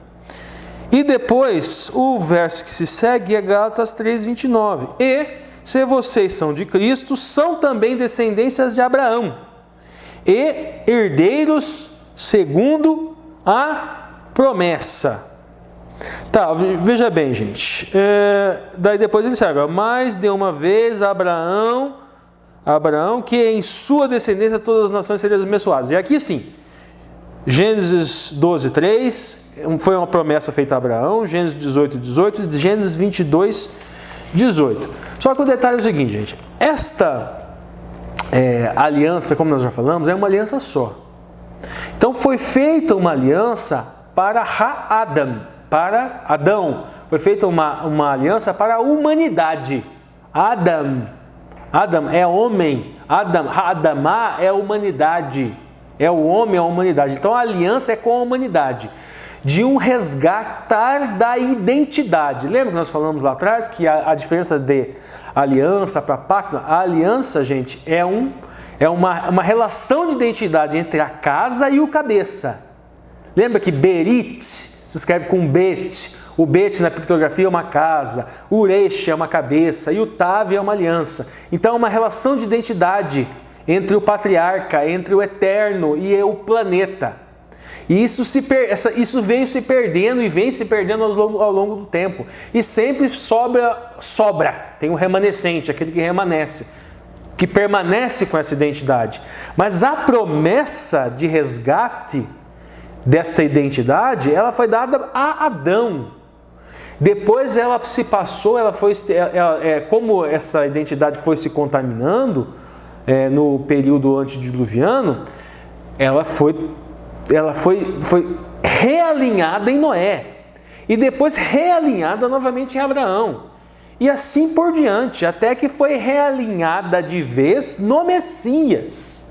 E depois, o verso que se segue é Gálatas 3:29. E, se vocês são de Cristo, são também descendências de Abraão, e herdeiros segundo a promessa. Tá, veja bem, gente. Daí depois ele segue. Mas de uma vez Abraão, que em sua descendência todas as nações seriam abençoadas. E aqui sim, Gênesis 12:3 foi uma promessa feita a Abraão, Gênesis 18:18 e Gênesis 22:18. Só que o detalhe é o seguinte, gente. Esta aliança, como nós já falamos, é uma aliança só. Então foi feita uma aliança para para Adão. Foi feita uma aliança para a humanidade. Adam é homem. Adamá é humanidade. É o homem, a humanidade. Então a aliança é com a humanidade. De um resgatar da identidade. Lembra que nós falamos lá atrás que a diferença de aliança para pacto? A aliança, gente, é uma relação de identidade entre a casa e o cabeça. Lembra que Berit se escreve com Bet. O Bet na pictografia é uma casa, o Uresh é uma cabeça e o Tav é uma aliança. Então é uma relação de identidade entre o patriarca, entre o eterno e o planeta. E isso veio se perdendo e vem se perdendo ao longo do tempo. E sempre sobra, tem um remanescente, aquele que remanesce, que permanece com essa identidade. Mas a promessa de resgate desta identidade, ela foi dada a Adão. Depois ela se passou, como essa identidade foi se contaminando no período antediluviano, ela foi realinhada em Noé. E depois realinhada novamente em Abraão. E assim por diante, até que foi realinhada de vez no Messias.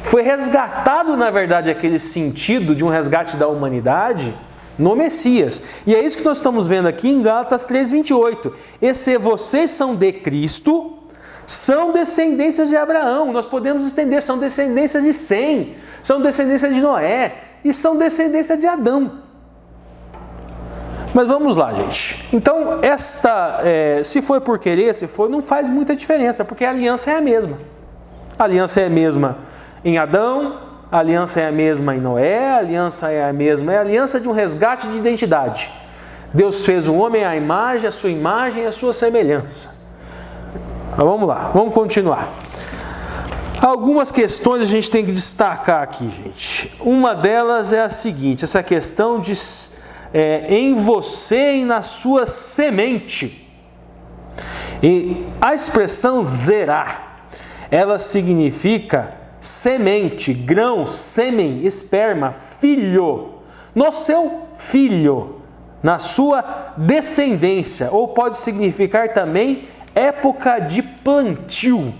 Foi resgatado, na verdade, aquele sentido de um resgate da humanidade no Messias. E é isso que nós estamos vendo aqui em Gálatas 3:28. E se vocês são de Cristo, são descendências de Abraão. Nós podemos estender, são descendências de Sem, são descendências de Noé e são descendências de Adão. Mas vamos lá, gente. Então, se foi por querer, não faz muita diferença, porque a aliança é a mesma. A aliança é a mesma em Adão, a aliança é a mesma em Noé, a aliança é a mesma, é a aliança de um resgate de identidade. Deus fez o homem à imagem, a sua imagem e a sua semelhança. Mas vamos lá, vamos continuar. Algumas questões a gente tem que destacar aqui, gente. Uma delas é a seguinte, essa questão de em você e na sua semente. E a expressão zerá, ela significa semente, grão, sêmen, esperma, filho, no seu filho, na sua descendência, ou pode significar também época de plantio.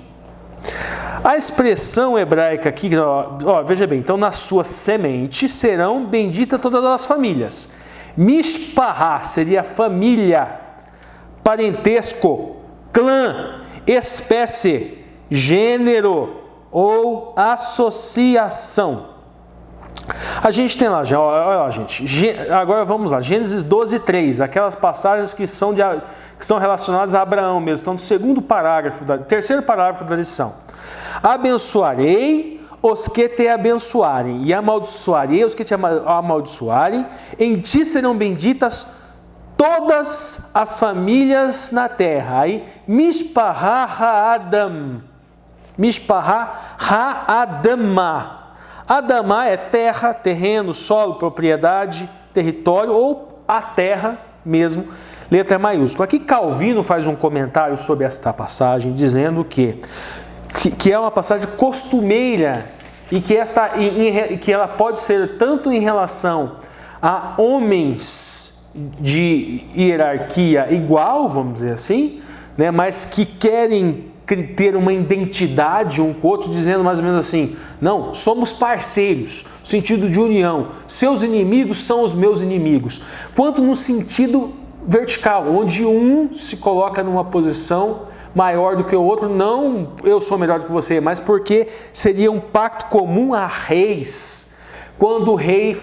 A expressão hebraica aqui, veja bem, então na sua semente serão benditas todas as famílias. Mishpahá seria família, parentesco, clã, espécie, gênero ou associação. A gente tem lá, olha lá, gente, agora vamos lá, Gênesis 12:3, aquelas passagens que são relacionadas a Abraão mesmo, estão no terceiro parágrafo da lição. Abençoarei os que te abençoarem, e amaldiçoarei os que te amaldiçoarem, em ti serão benditas todas as famílias na terra. Aí, Mishpahá Ha'adam, Mishpahá Ha'adamá. Adamá é terra, terreno, solo, propriedade, território ou a terra mesmo, letra maiúscula. Aqui Calvino faz um comentário sobre esta passagem, dizendo que é uma passagem costumeira e que ela pode ser tanto em relação a homens de hierarquia igual, vamos dizer assim, né, mas que querem ter uma identidade um com o outro, dizendo mais ou menos assim, não, somos parceiros, no sentido de união, seus inimigos são os meus inimigos, quanto no sentido vertical, onde um se coloca numa posição maior do que o outro, não eu sou melhor do que você, mas porque seria um pacto comum a reis, quando o rei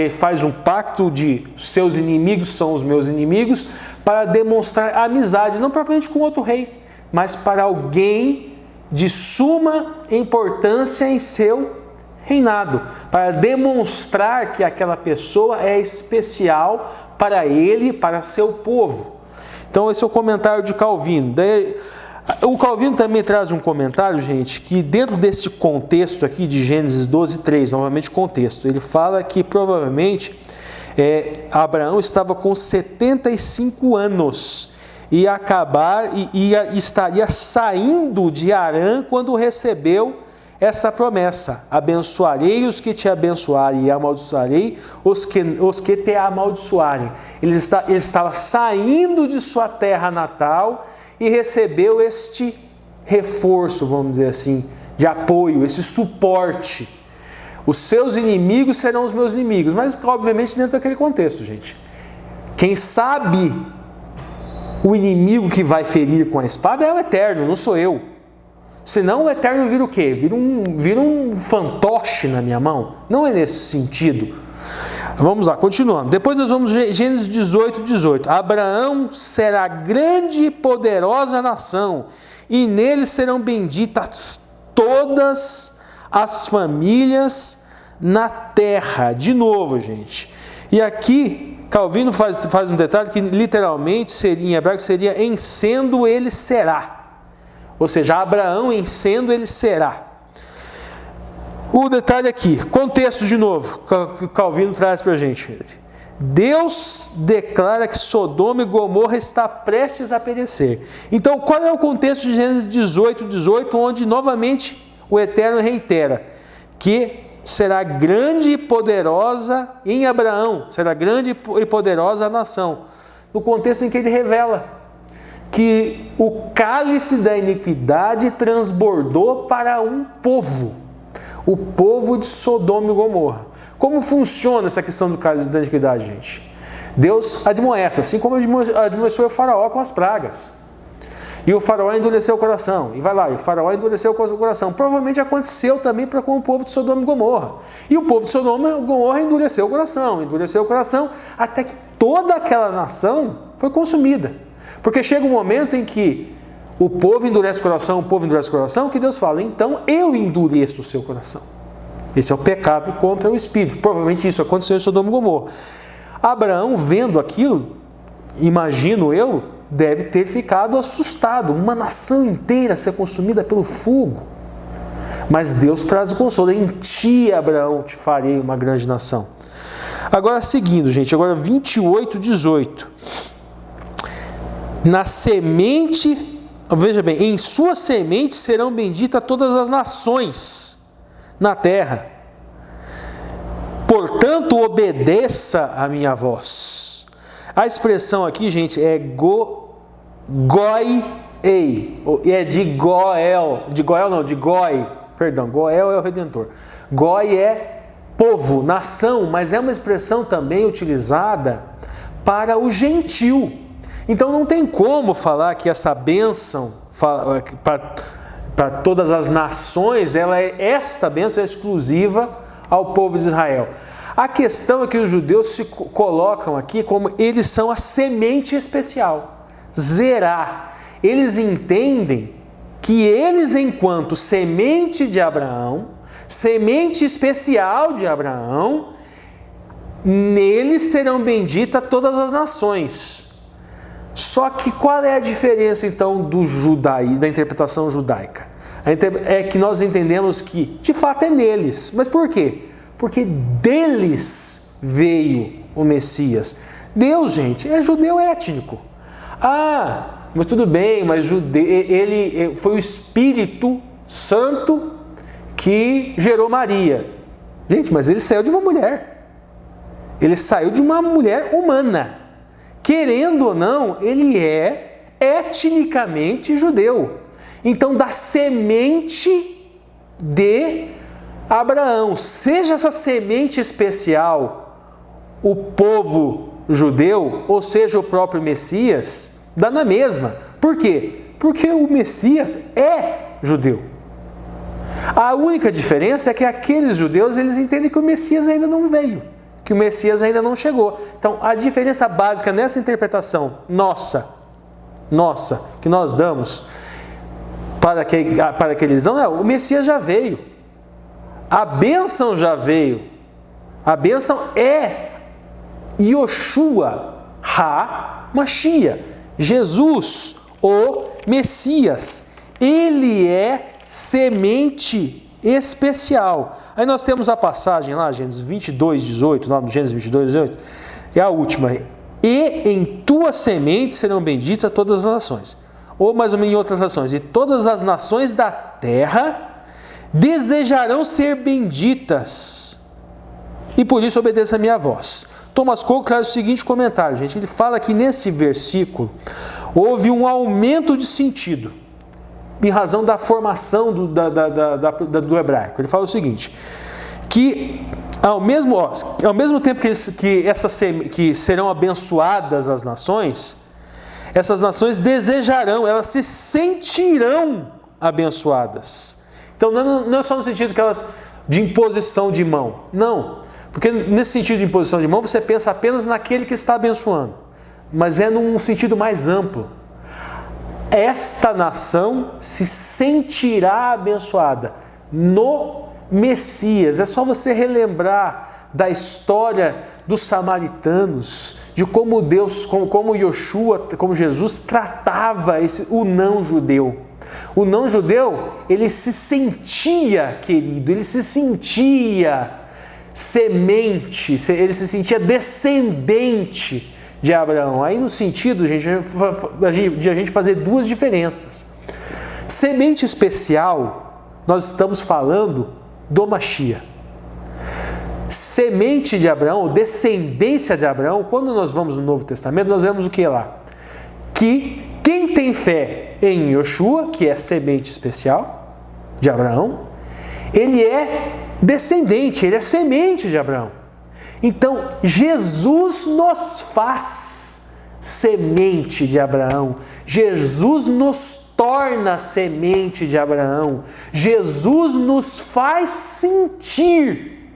faz um pacto de seus inimigos são os meus inimigos, para demonstrar amizade, não propriamente com outro rei, mas para alguém de suma importância em seu reinado, para demonstrar que aquela pessoa é especial para ele e para seu povo. Então esse é o comentário de Calvino. O Calvino também traz um comentário, gente, que dentro desse contexto aqui de Gênesis 12:3, novamente contexto, ele fala que provavelmente Abraão estava com 75 anos e estaria saindo de Harã quando recebeu essa promessa: abençoarei os que te abençoarem e amaldiçoarei os que te amaldiçoarem. Ele estava saindo de sua terra natal e recebeu este reforço, vamos dizer assim, de apoio, esse suporte. Os seus inimigos serão os meus inimigos, mas obviamente dentro daquele contexto, gente. Quem sabe o inimigo que vai ferir com a espada é o Eterno, não sou eu. Senão o Eterno vira o quê? Vira um fantoche na minha mão. Não é nesse sentido. Vamos lá, continuando. Depois nós vamos Gênesis 18:18. Abraão será grande e poderosa nação, e nele serão benditas todas as famílias na terra. De novo, gente. E aqui Calvino faz um detalhe que literalmente seria, em hebraico seria em sendo ele será. Ou seja, Abraão em sendo ele será. O detalhe aqui, contexto de novo, que Calvino traz para a gente. Deus declara que Sodoma e Gomorra está prestes a perecer. Então, qual é o contexto de Gênesis 18:18, onde novamente o Eterno reitera que será grande e poderosa em Abraão, será grande e poderosa a nação. No contexto em que ele revela que o cálice da iniquidade transbordou para um povo, o povo de Sodoma e Gomorra. Como funciona essa questão do cálice da iniquidade, gente? Deus admoesta, assim como admoestou o faraó com as pragas. E o faraó endureceu o coração. E vai lá, e o faraó endureceu o coração. Provavelmente aconteceu também com o povo de Sodoma e Gomorra. E o povo de Sodoma e Gomorra endureceu o coração, até que toda aquela nação foi consumida. Porque chega um momento em que o povo endurece o coração, que Deus fala, então eu endureço o seu coração. Esse é o pecado contra o Espírito. Provavelmente isso aconteceu em Sodoma e Gomorra. Abraão, vendo aquilo, imagino eu, deve ter ficado assustado. Uma nação inteira ser consumida pelo fogo. Mas Deus traz o consolo. Em ti, Abraão, te farei uma grande nação. Agora, seguindo, gente, agora 28, 18. Na semente, veja bem, em sua semente serão benditas todas as nações na terra. Portanto, obedeça a minha voz. A expressão aqui, gente, é goi-ei. É de Goel. De Goel não, de Goi. Perdão, Goel é o Redentor. Goi é povo, nação, mas é uma expressão também utilizada para o gentil. Então não tem como falar que essa bênção para todas as nações, esta bênção é exclusiva ao povo de Israel. A questão é que os judeus se colocam aqui como eles são a semente especial. Zerá. Eles entendem que eles, enquanto semente de Abraão, semente especial de Abraão, neles serão benditas todas as nações. Só que qual é a diferença então da interpretação judaica? É que nós entendemos que de fato é neles. Mas por quê? Porque deles veio o Messias. Deus, gente, é judeu étnico. Ah, mas tudo bem, mas ele foi o Espírito Santo que gerou Maria. Gente, mas ele saiu de uma mulher. Ele saiu de uma mulher humana. Querendo ou não, ele é etnicamente judeu. Então, da semente de Abraão, seja essa semente especial o povo judeu, ou seja o próprio Messias, dá na mesma. Por quê? Porque o Messias é judeu. A única diferença é que aqueles judeus, eles entendem que o Messias ainda não veio, que o Messias ainda não chegou. Então, a diferença básica nessa interpretação nossa, que nós damos para que eles dão, o Messias já veio. A bênção já veio. A bênção é Yoshua HaMashiach, Jesus, o Messias. Ele é semente especial. Aí nós temos a passagem lá, Gênesis 22, 18, lá no Gênesis 22, 18, é a última. E em tua semente serão benditas todas as nações. Ou mais ou menos em outras nações. E todas as nações da terra desejarão ser benditas. E por isso obedeça a minha voz. Thomas Cole traz o seguinte comentário, gente. Ele fala que nesse versículo houve um aumento de sentido em razão da formação do hebraico. Ele fala o seguinte, que ao mesmo tempo que serão abençoadas as nações, essas nações desejarão, elas se sentirão abençoadas. Então não é só no sentido que elas de imposição de mão, não, porque nesse sentido de imposição de mão você pensa apenas naquele que está abençoando, mas é num sentido mais amplo. Esta nação se sentirá abençoada no Messias. É só você relembrar da história dos samaritanos, de como Deus, como Yoshua, como Jesus tratava o não-judeu. O não-judeu, ele se sentia querido, ele se sentia semente, ele se sentia descendente de Abraão. Aí no sentido, gente, de a gente fazer duas diferenças. Semente especial, nós estamos falando do Mashiach. Semente de Abraão, descendência de Abraão, quando nós vamos no Novo Testamento, nós vemos o que lá? Que quem tem fé em Yoshua, que é semente especial de Abraão, ele é descendente, ele é semente de Abraão. Então, Jesus nos faz semente de Abraão. Jesus nos torna semente de Abraão. Jesus nos faz sentir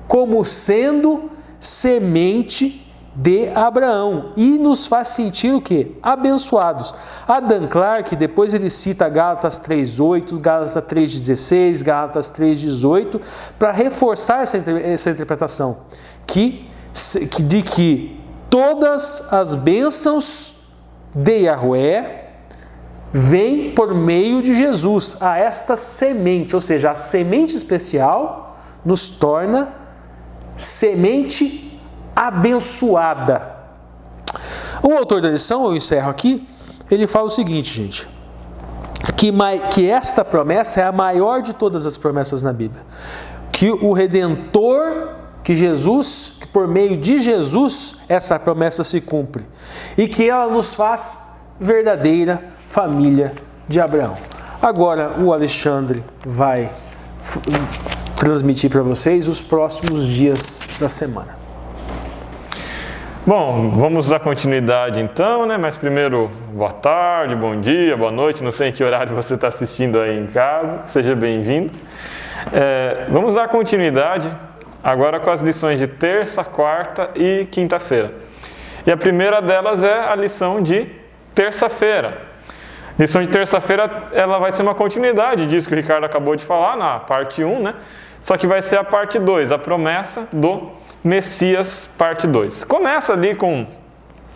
como sendo semente de Abraão. E nos faz sentir o quê? Abençoados. Adam Clarke, depois ele cita Gálatas 3:8, Gálatas 3:16, Gálatas 3:18, para reforçar essa interpretação. De que todas as bênçãos de Yahweh vem por meio de Jesus, a esta semente, ou seja, a semente especial nos torna semente abençoada. O autor da lição, eu encerro aqui, ele fala o seguinte, gente, que esta promessa é a maior de todas as promessas na Bíblia, que o Redentor, que Jesus, que por meio de Jesus essa promessa se cumpre, e que ela nos faz verdadeira família de Abraão. Agora o Alexandre vai transmitir para vocês os próximos dias da semana. Bom, vamos dar continuidade então, né? Mas primeiro, boa tarde, bom dia, boa noite, não sei em que horário você está assistindo aí em casa, seja bem-vindo. Vamos dar continuidade agora com as lições de terça, quarta e quinta-feira. E a primeira delas é a lição de terça-feira. A lição de terça-feira, ela vai ser uma continuidade disso que o Ricardo acabou de falar na parte 1, né? Só que vai ser a parte 2, a promessa do Messias, parte 2. Começa ali com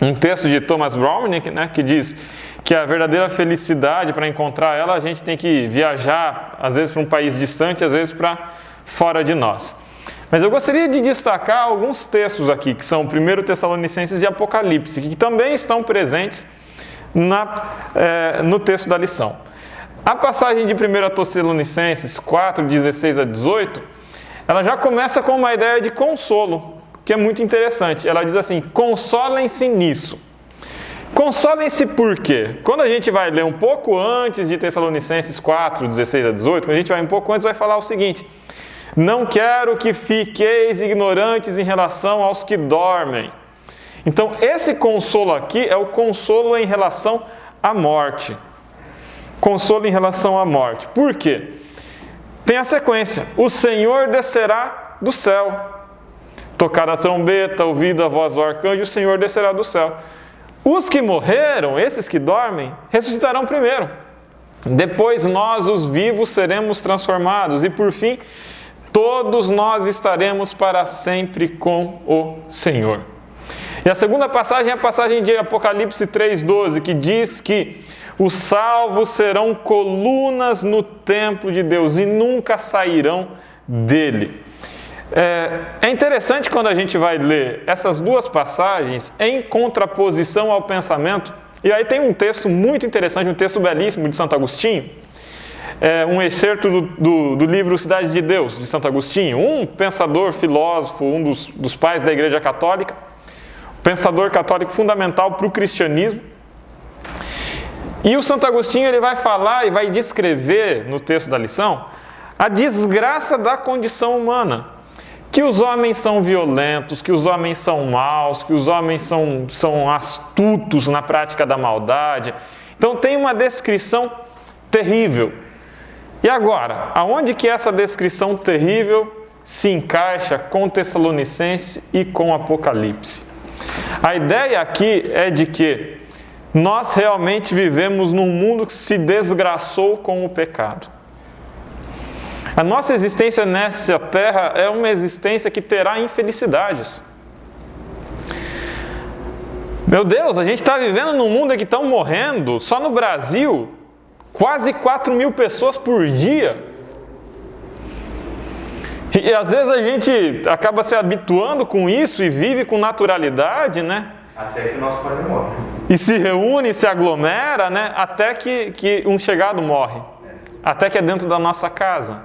um texto de Thomas Browning, né, que diz que a verdadeira felicidade, para encontrar ela, a gente tem que viajar, às vezes para um país distante, às vezes para fora de nós. Mas eu gostaria de destacar alguns textos aqui, que são 1 Tessalonicenses e Apocalipse, que também estão presentes no texto da lição. A passagem de 1 Tessalonicenses 4, 16 a 18, ela já começa com uma ideia de consolo, que é muito interessante. Ela diz assim: consolem-se nisso. Consolem-se por quê? Quando a gente vai ler um pouco antes de Tessalonicenses 4, 16 a 18, quando a gente vai um pouco antes, vai falar o seguinte: não quero que fiqueis ignorantes em relação aos que dormem. Então, esse consolo aqui é o consolo em relação à morte. Consolo em relação à morte. Por quê? Tem a sequência: o Senhor descerá do céu. Tocar a trombeta, ouvido a voz do arcanjo, o Senhor descerá do céu. Os que morreram, esses que dormem, ressuscitarão primeiro. Depois nós, os vivos, seremos transformados. E por fim, todos nós estaremos para sempre com o Senhor. E a segunda passagem é a passagem de Apocalipse 3,12, que diz que os salvos serão colunas no templo de Deus e nunca sairão dele. É interessante quando a gente vai ler essas duas passagens em contraposição ao pensamento. E aí tem um texto muito interessante, um texto belíssimo de Santo Agostinho, um excerto do livro Cidade de Deus, de Santo Agostinho, um pensador, filósofo, um dos pais da Igreja Católica, pensador católico fundamental para o cristianismo. E o Santo Agostinho ele vai falar e vai descrever no texto da lição a desgraça da condição humana, que os homens são violentos, que os homens são maus, que os homens são astutos na prática da maldade. Então tem uma descrição terrível. E agora, aonde que essa descrição terrível se encaixa com Tessalonicenses e com Apocalipse? A ideia aqui é de que nós realmente vivemos num mundo que se desgraçou com o pecado. A nossa existência nessa terra é uma existência que terá infelicidades. Meu Deus, a gente está vivendo num mundo em que estão morrendo, só no Brasil, quase 4 mil pessoas por dia. E às vezes a gente acaba se habituando com isso e vive com naturalidade, né? Até que o nosso pai morre. E se reúne, se aglomera, né? Até que um chegado morre. Até que é dentro da nossa casa.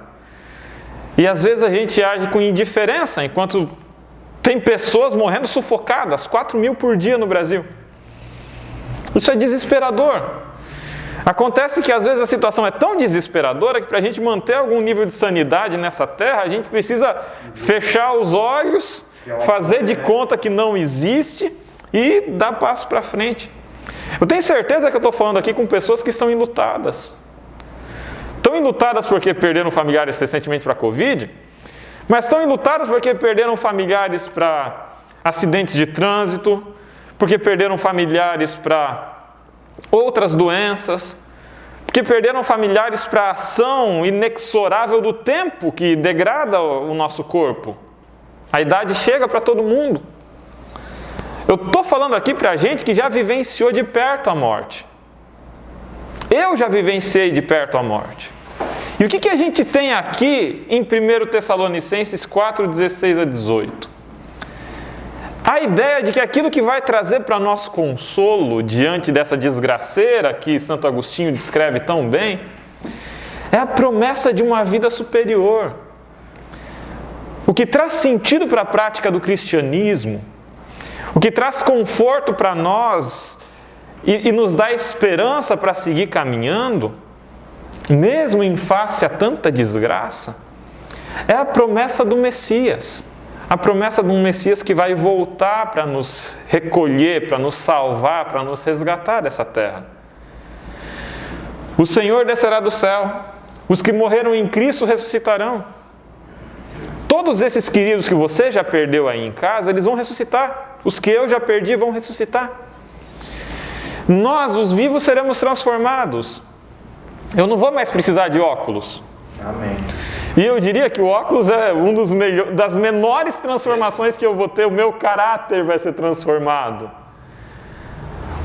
E às vezes a gente age com indiferença, enquanto tem pessoas morrendo sufocadas, 4 mil por dia no Brasil. Isso é desesperador. Acontece que às vezes a situação é tão desesperadora que para a gente manter algum nível de sanidade nessa terra, a gente precisa fechar os olhos, fazer de conta que não existe e dar passo para frente. Eu tenho certeza que eu estou falando aqui com pessoas que estão enlutadas. Estão enlutadas porque perderam familiares recentemente para a Covid, mas estão enlutadas porque perderam familiares para acidentes de trânsito, porque perderam familiares para outras doenças, porque perderam familiares para a ação inexorável do tempo que degrada o nosso corpo. A idade chega para todo mundo. Eu estou falando aqui para a gente que já vivenciou de perto a morte. Eu já vivenciei de perto a morte. E o que a gente tem aqui em 1 Tessalonicenses 4, 16 a 18? A ideia de que aquilo que vai trazer para nós consolo diante dessa desgraceira que Santo Agostinho descreve tão bem, é a promessa de uma vida superior. O que traz sentido para a prática do cristianismo, o que traz conforto para nós e nos dá esperança para seguir caminhando, mesmo em face a tanta desgraça, é a promessa do Messias. A promessa de um Messias que vai voltar para nos recolher, para nos salvar, para nos resgatar dessa terra. O Senhor descerá do céu. Os que morreram em Cristo ressuscitarão. Todos esses queridos que você já perdeu aí em casa, eles vão ressuscitar. Os que eu já perdi vão ressuscitar. Nós, os vivos, seremos transformados. Eu não vou mais precisar de óculos. Amém. E eu diria que o óculos é das menores transformações que eu vou ter. O meu caráter vai ser transformado.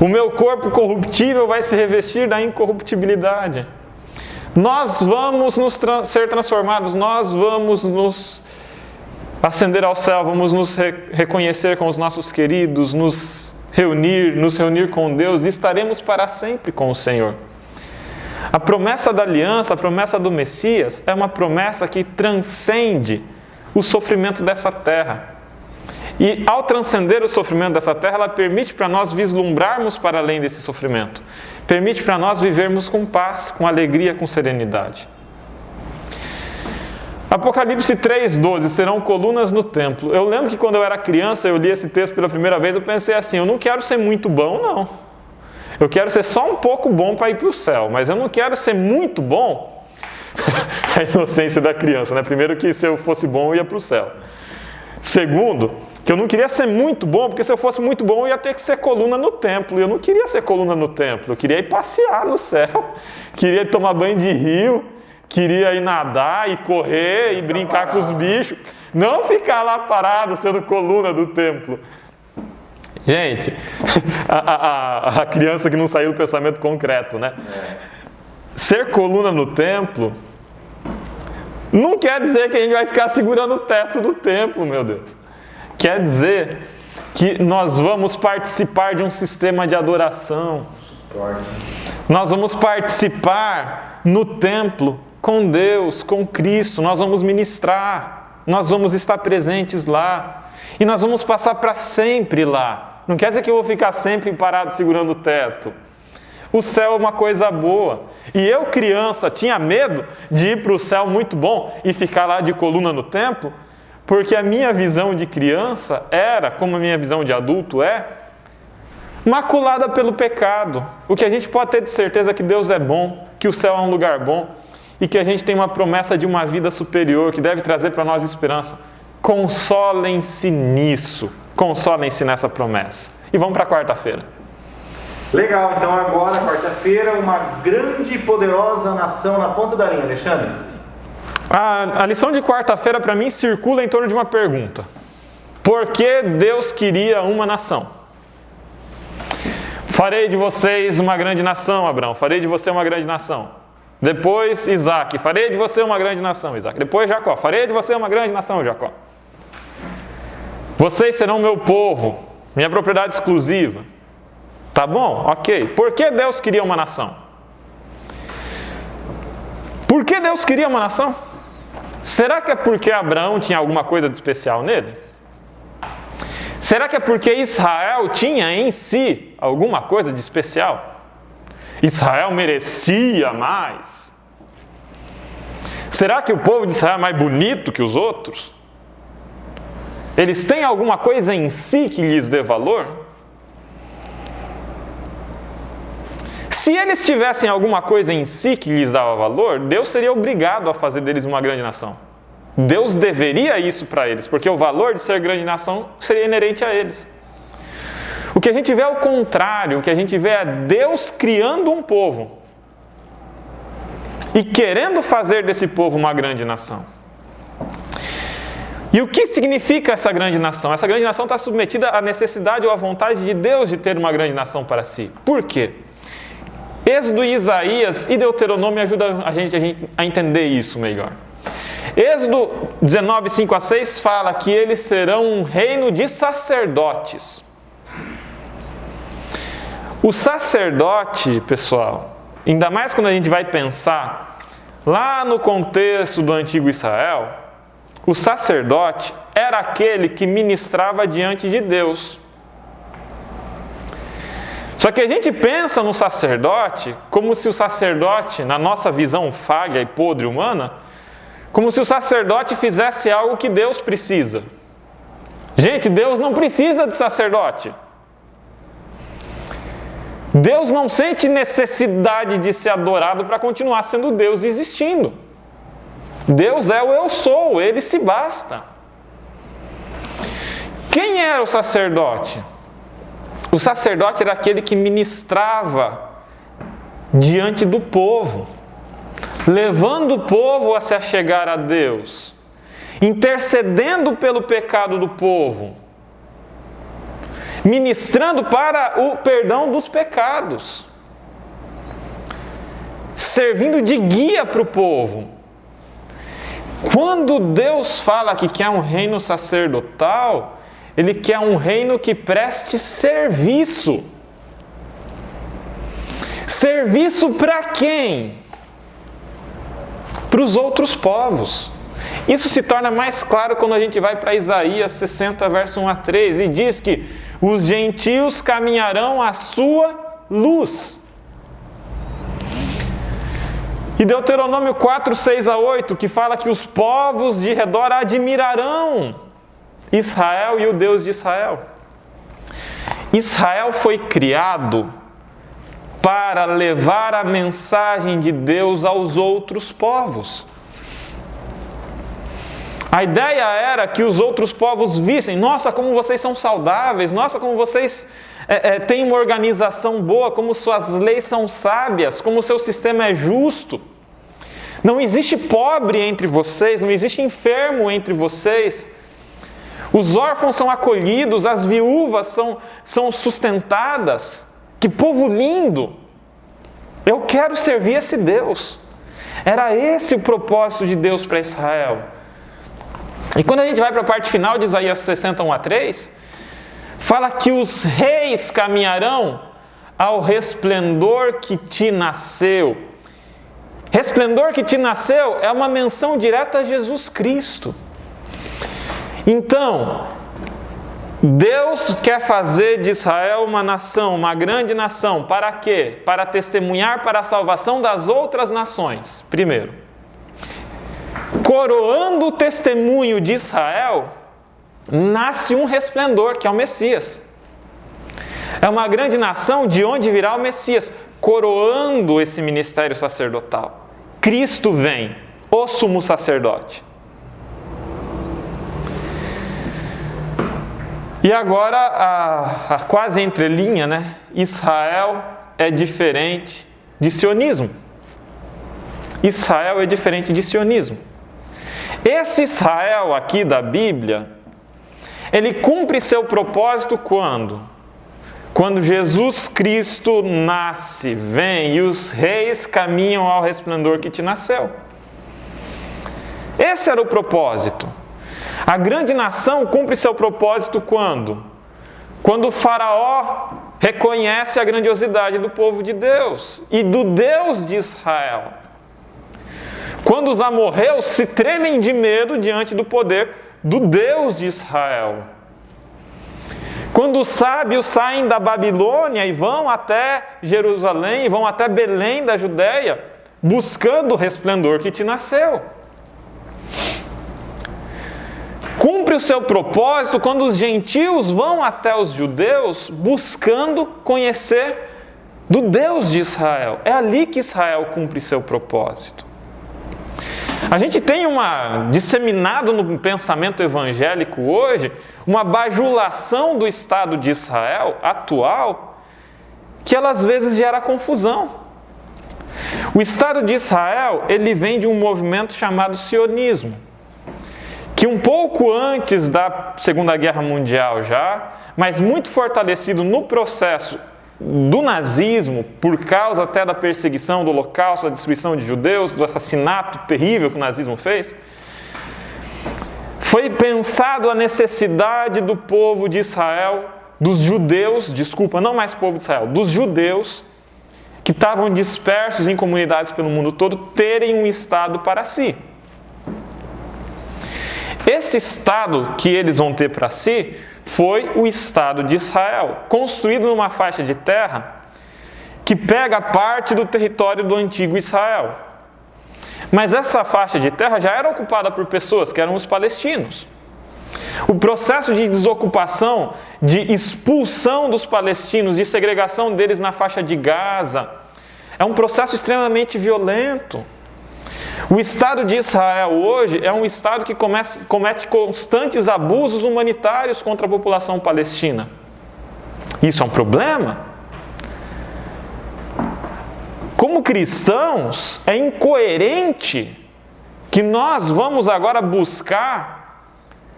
O meu corpo corruptível vai se revestir da incorruptibilidade. Nós vamos ser transformados, nós vamos nos ascender ao céu, vamos nos reconhecer com os nossos queridos, nos reunir com Deus e estaremos para sempre com o Senhor. A promessa da aliança, a promessa do Messias, é uma promessa que transcende o sofrimento dessa terra. E ao transcender o sofrimento dessa terra, ela permite para nós vislumbrarmos para além desse sofrimento. Permite para nós vivermos com paz, com alegria, com serenidade. Apocalipse 3,12, serão colunas no templo. Eu lembro que quando eu era criança, eu li esse texto pela primeira vez, eu pensei assim, eu não quero ser muito bom, não. Eu quero ser só um pouco bom para ir para o céu, mas eu não quero ser muito bom. A inocência da criança, né? Primeiro que se eu fosse bom, eu ia para o céu. Segundo, que eu não queria ser muito bom, porque se eu fosse muito bom, eu ia ter que ser coluna no templo. E eu não queria ser coluna no templo, eu queria ir passear no céu. Queria ir tomar banho de rio, queria ir nadar e correr e brincar com os bichos. Não ficar lá parado sendo coluna do templo. Gente, a criança que não saiu do pensamento concreto, né? Ser coluna no templo não quer dizer que a gente vai ficar segurando o teto do templo, meu Deus. Quer dizer que nós vamos participar de um sistema de adoração. Nós vamos participar no templo com Deus, com Cristo. Nós vamos ministrar. Nós vamos estar presentes lá. E nós vamos passar para sempre lá. Não quer dizer que eu vou ficar sempre parado segurando o teto. O céu é uma coisa boa. E eu, criança, tinha medo de ir para o céu muito bom e ficar lá de coluna no templo, porque a minha visão de criança era, como a minha visão de adulto é, maculada pelo pecado. O que a gente pode ter de certeza é que Deus é bom, que o céu é um lugar bom e que a gente tem uma promessa de uma vida superior que deve trazer para nós esperança. Consolem-se nisso. Consolem-se nessa promessa. E vamos para a quarta-feira. Legal, então agora, quarta-feira, uma grande e poderosa nação na ponta da linha, Alexandre. A lição de quarta-feira para mim circula em torno de uma pergunta. Por que Deus queria uma nação? Farei de vocês uma grande nação, Abraão. Farei de você uma grande nação. Depois Isaac. Farei de você uma grande nação, Isaac. Depois Jacó. Farei de você uma grande nação, Jacó. Vocês serão meu povo, minha propriedade exclusiva. Tá bom? Ok. Por que Deus queria uma nação? Por que Deus queria uma nação? Será que é porque Abraão tinha alguma coisa de especial nele? Será que é porque Israel tinha em si alguma coisa de especial? Israel merecia mais? Será que o povo de Israel é mais bonito que os outros? Eles têm alguma coisa em si que lhes dê valor? Se eles tivessem alguma coisa em si que lhes dava valor, Deus seria obrigado a fazer deles uma grande nação. Deus deveria isso para eles, porque o valor de ser grande nação seria inerente a eles. O que a gente vê é o contrário, o que a gente vê é Deus criando um povo e querendo fazer desse povo uma grande nação. E o que significa essa grande nação? Essa grande nação está submetida à necessidade ou à vontade de Deus de ter uma grande nação para si. Por quê? Êxodo, Isaías e Deuteronômio ajudam a gente a entender isso melhor. Êxodo 19, 5 a 6 fala que eles serão um reino de sacerdotes. O sacerdote, pessoal, ainda mais quando a gente vai pensar lá no contexto do antigo Israel, o sacerdote era aquele que ministrava diante de Deus. Só que a gente pensa no sacerdote como se o sacerdote, na nossa visão falha e podre humana, como se o sacerdote fizesse algo que Deus precisa. Gente, Deus não precisa de sacerdote. Deus não sente necessidade de ser adorado para continuar sendo Deus existindo. Deus é o eu sou, Ele se basta. Quem era o sacerdote? O sacerdote era aquele que ministrava diante do povo, levando o povo a se achegar a Deus, intercedendo pelo pecado do povo, ministrando para o perdão dos pecados, servindo de guia para o povo. Quando Deus fala que quer um reino sacerdotal, Ele quer um reino que preste serviço. Serviço para quem? Para os outros povos. Isso se torna mais claro quando a gente vai para Isaías 60, verso 1 a 3, e diz que os gentios caminharão à sua luz. E Deuteronômio 4, 6 a 8, que fala que os povos de redor admirarão Israel e o Deus de Israel. Israel foi criado para levar a mensagem de Deus aos outros povos. A ideia era que os outros povos vissem: nossa, como vocês são saudáveis, nossa, como vocês têm uma organização boa, como suas leis são sábias, como o seu sistema é justo. Não existe pobre entre vocês, não existe enfermo entre vocês. Os órfãos são acolhidos, as viúvas são sustentadas. Que povo lindo! Eu quero servir esse Deus. Era esse o propósito de Deus para Israel. E quando a gente vai para a parte final de Isaías 60, 1 a 3, fala que os reis caminharão ao resplendor que te nasceu. Resplendor que te nasceu é uma menção direta a Jesus Cristo. Então, Deus quer fazer de Israel uma nação, uma grande nação. Para quê? Para testemunhar para a salvação das outras nações. Primeiro, coroando o testemunho de Israel, nasce um resplendor, que é o Messias. É uma grande nação de onde virá o Messias, coroando esse ministério sacerdotal. Cristo vem, o sumo sacerdote. E agora, a quase entrelinha, né? Israel é diferente de sionismo. Israel é diferente de sionismo. Esse Israel aqui da Bíblia, ele cumpre seu propósito quando? Quando Jesus Cristo nasce, vem e os reis caminham ao resplendor que te nasceu. Esse era o propósito. A grande nação cumpre seu propósito quando? Quando o faraó reconhece a grandiosidade do povo de Deus e do Deus de Israel. Quando os amorreus se tremem de medo diante do poder do Deus de Israel. Quando os sábios saem da Babilônia e vão até Jerusalém, vão até Belém da Judéia, buscando o resplendor que te nasceu. Cumpre o seu propósito quando os gentios vão até os judeus, buscando conhecer do Deus de Israel. É ali que Israel cumpre seu propósito. A gente tem disseminado no pensamento evangélico hoje, uma bajulação do Estado de Israel atual, que ela às vezes gera confusão. O Estado de Israel, ele vem de um movimento chamado sionismo, que um pouco antes da Segunda Guerra Mundial já, mas muito fortalecido no processo do nazismo, por causa até da perseguição, do holocausto, da destruição de judeus, do assassinato terrível que o nazismo fez, foi pensado a necessidade do povo de Israel, dos judeus, desculpa, não mais povo de Israel, dos judeus que estavam dispersos em comunidades pelo mundo todo, terem um estado para si. Esse estado que eles vão ter para si foi o Estado de Israel, construído numa faixa de terra que pega parte do território do antigo Israel. Mas essa faixa de terra já era ocupada por pessoas que eram os palestinos. O processo de desocupação, de expulsão dos palestinos, de segregação deles na faixa de Gaza, é um processo extremamente violento. O Estado de Israel hoje é um Estado que comete constantes abusos humanitários contra a população palestina. Isso é um problema. Como cristãos, é incoerente que nós vamos agora buscar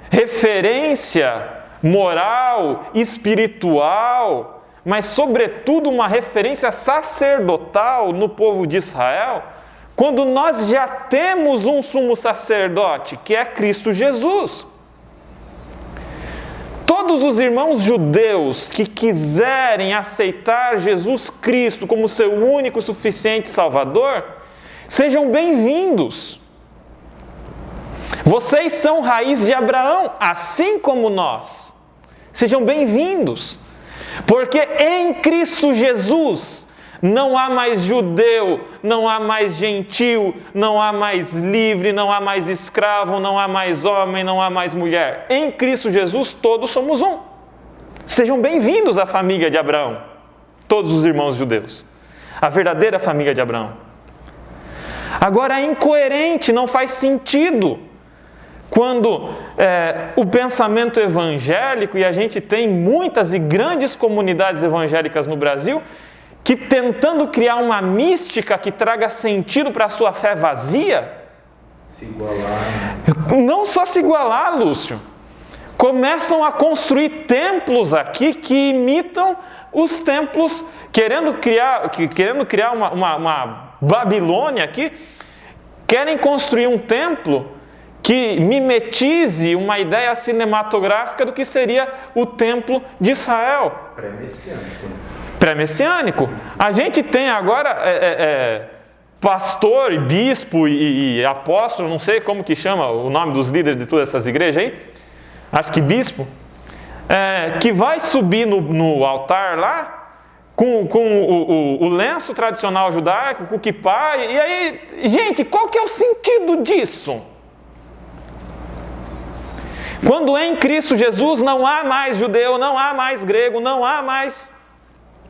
referência moral, espiritual, mas sobretudo uma referência sacerdotal no povo de Israel, quando nós já temos um sumo sacerdote, que é Cristo Jesus. Todos os irmãos judeus que quiserem aceitar Jesus Cristo como seu único e suficiente Salvador, sejam bem-vindos. Vocês são raiz de Abraão, assim como nós. Sejam bem-vindos, porque em Cristo Jesus não há mais judeu, não há mais gentil, não há mais livre, não há mais escravo, não há mais homem, não há mais mulher. Em Cristo Jesus todos somos um. Sejam bem-vindos à família de Abraão, todos os irmãos judeus, a verdadeira família de Abraão. Agora é incoerente, não faz sentido, quando o pensamento evangélico, e a gente tem muitas e grandes comunidades evangélicas no Brasil, que tentando criar uma mística que traga sentido para a sua fé vazia, se igualar. Não só se igualar, Lúcio, começam a construir templos aqui que imitam os templos, querendo criar uma Babilônia aqui, querem construir um templo que mimetize uma ideia cinematográfica do que seria o templo de Israel. Pré-messiânico. A gente tem agora pastor, e bispo e apóstolo, não sei como que chama o nome dos líderes de todas essas igrejas aí, acho que bispo, que vai subir no altar lá, com o lenço tradicional judaico, com o kippá, e aí, gente, qual que é o sentido disso? Quando em Cristo Jesus não há mais judeu, não há mais grego, não há mais...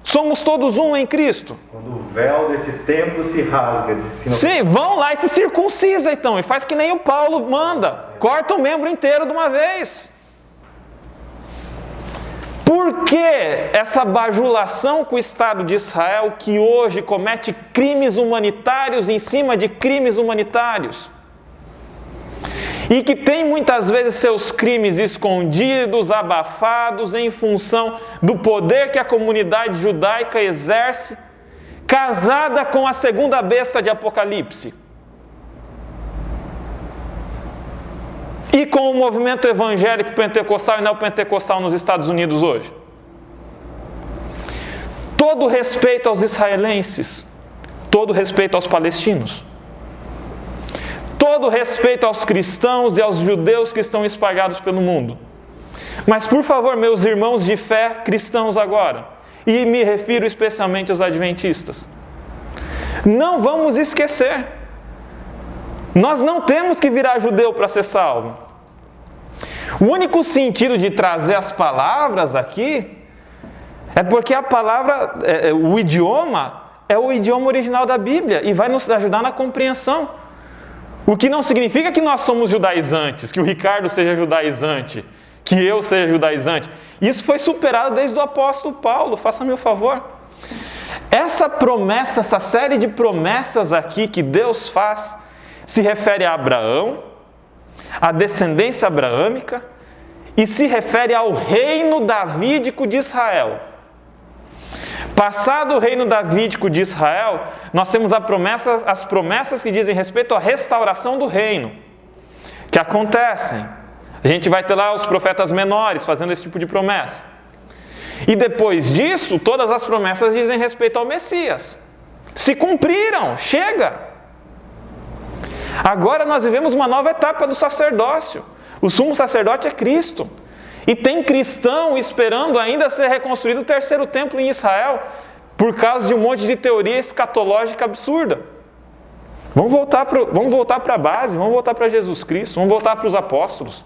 Somos todos um em Cristo. Quando o véu desse templo se rasga. Sim, vão lá e se circuncisa então, e faz que nem o Paulo manda. Corta o membro inteiro de uma vez. Por que essa bajulação com o Estado de Israel, que hoje comete crimes humanitários em cima de crimes humanitários? E que tem muitas vezes seus crimes escondidos, abafados, em função do poder que a comunidade judaica exerce, casada com a segunda besta de Apocalipse. E com o movimento evangélico pentecostal e neopentecostal nos Estados Unidos hoje. Todo respeito aos israelenses, todo respeito aos palestinos. Todo respeito aos cristãos e aos judeus que estão espalhados pelo mundo. Mas, por favor, meus irmãos de fé cristãos agora, e me refiro especialmente aos adventistas, não vamos esquecer, nós não temos que virar judeu para ser salvo. O único sentido de trazer as palavras aqui é porque a palavra, o idioma, é o idioma original da Bíblia e vai nos ajudar na compreensão. O que não significa que nós somos judaizantes, que o Ricardo seja judaizante, que eu seja judaizante. Isso foi superado desde o apóstolo Paulo, faça-me o favor. Essa promessa, essa série de promessas aqui que Deus faz, se refere a Abraão, à descendência abraâmica, e se refere ao reino davídico de Israel. Passado o reino davídico de Israel, nós temos as promessas que dizem respeito à restauração do reino, que acontecem. A gente vai ter lá os profetas menores fazendo esse tipo de promessa. E depois disso, todas as promessas dizem respeito ao Messias. Se cumpriram, chega! Agora nós vivemos uma nova etapa do sacerdócio. O sumo sacerdote é Cristo. E tem cristão esperando ainda ser reconstruído o terceiro templo em Israel, por causa de um monte de teoria escatológica absurda. Vamos voltar para a base, vamos voltar para Jesus Cristo, vamos voltar para os apóstolos.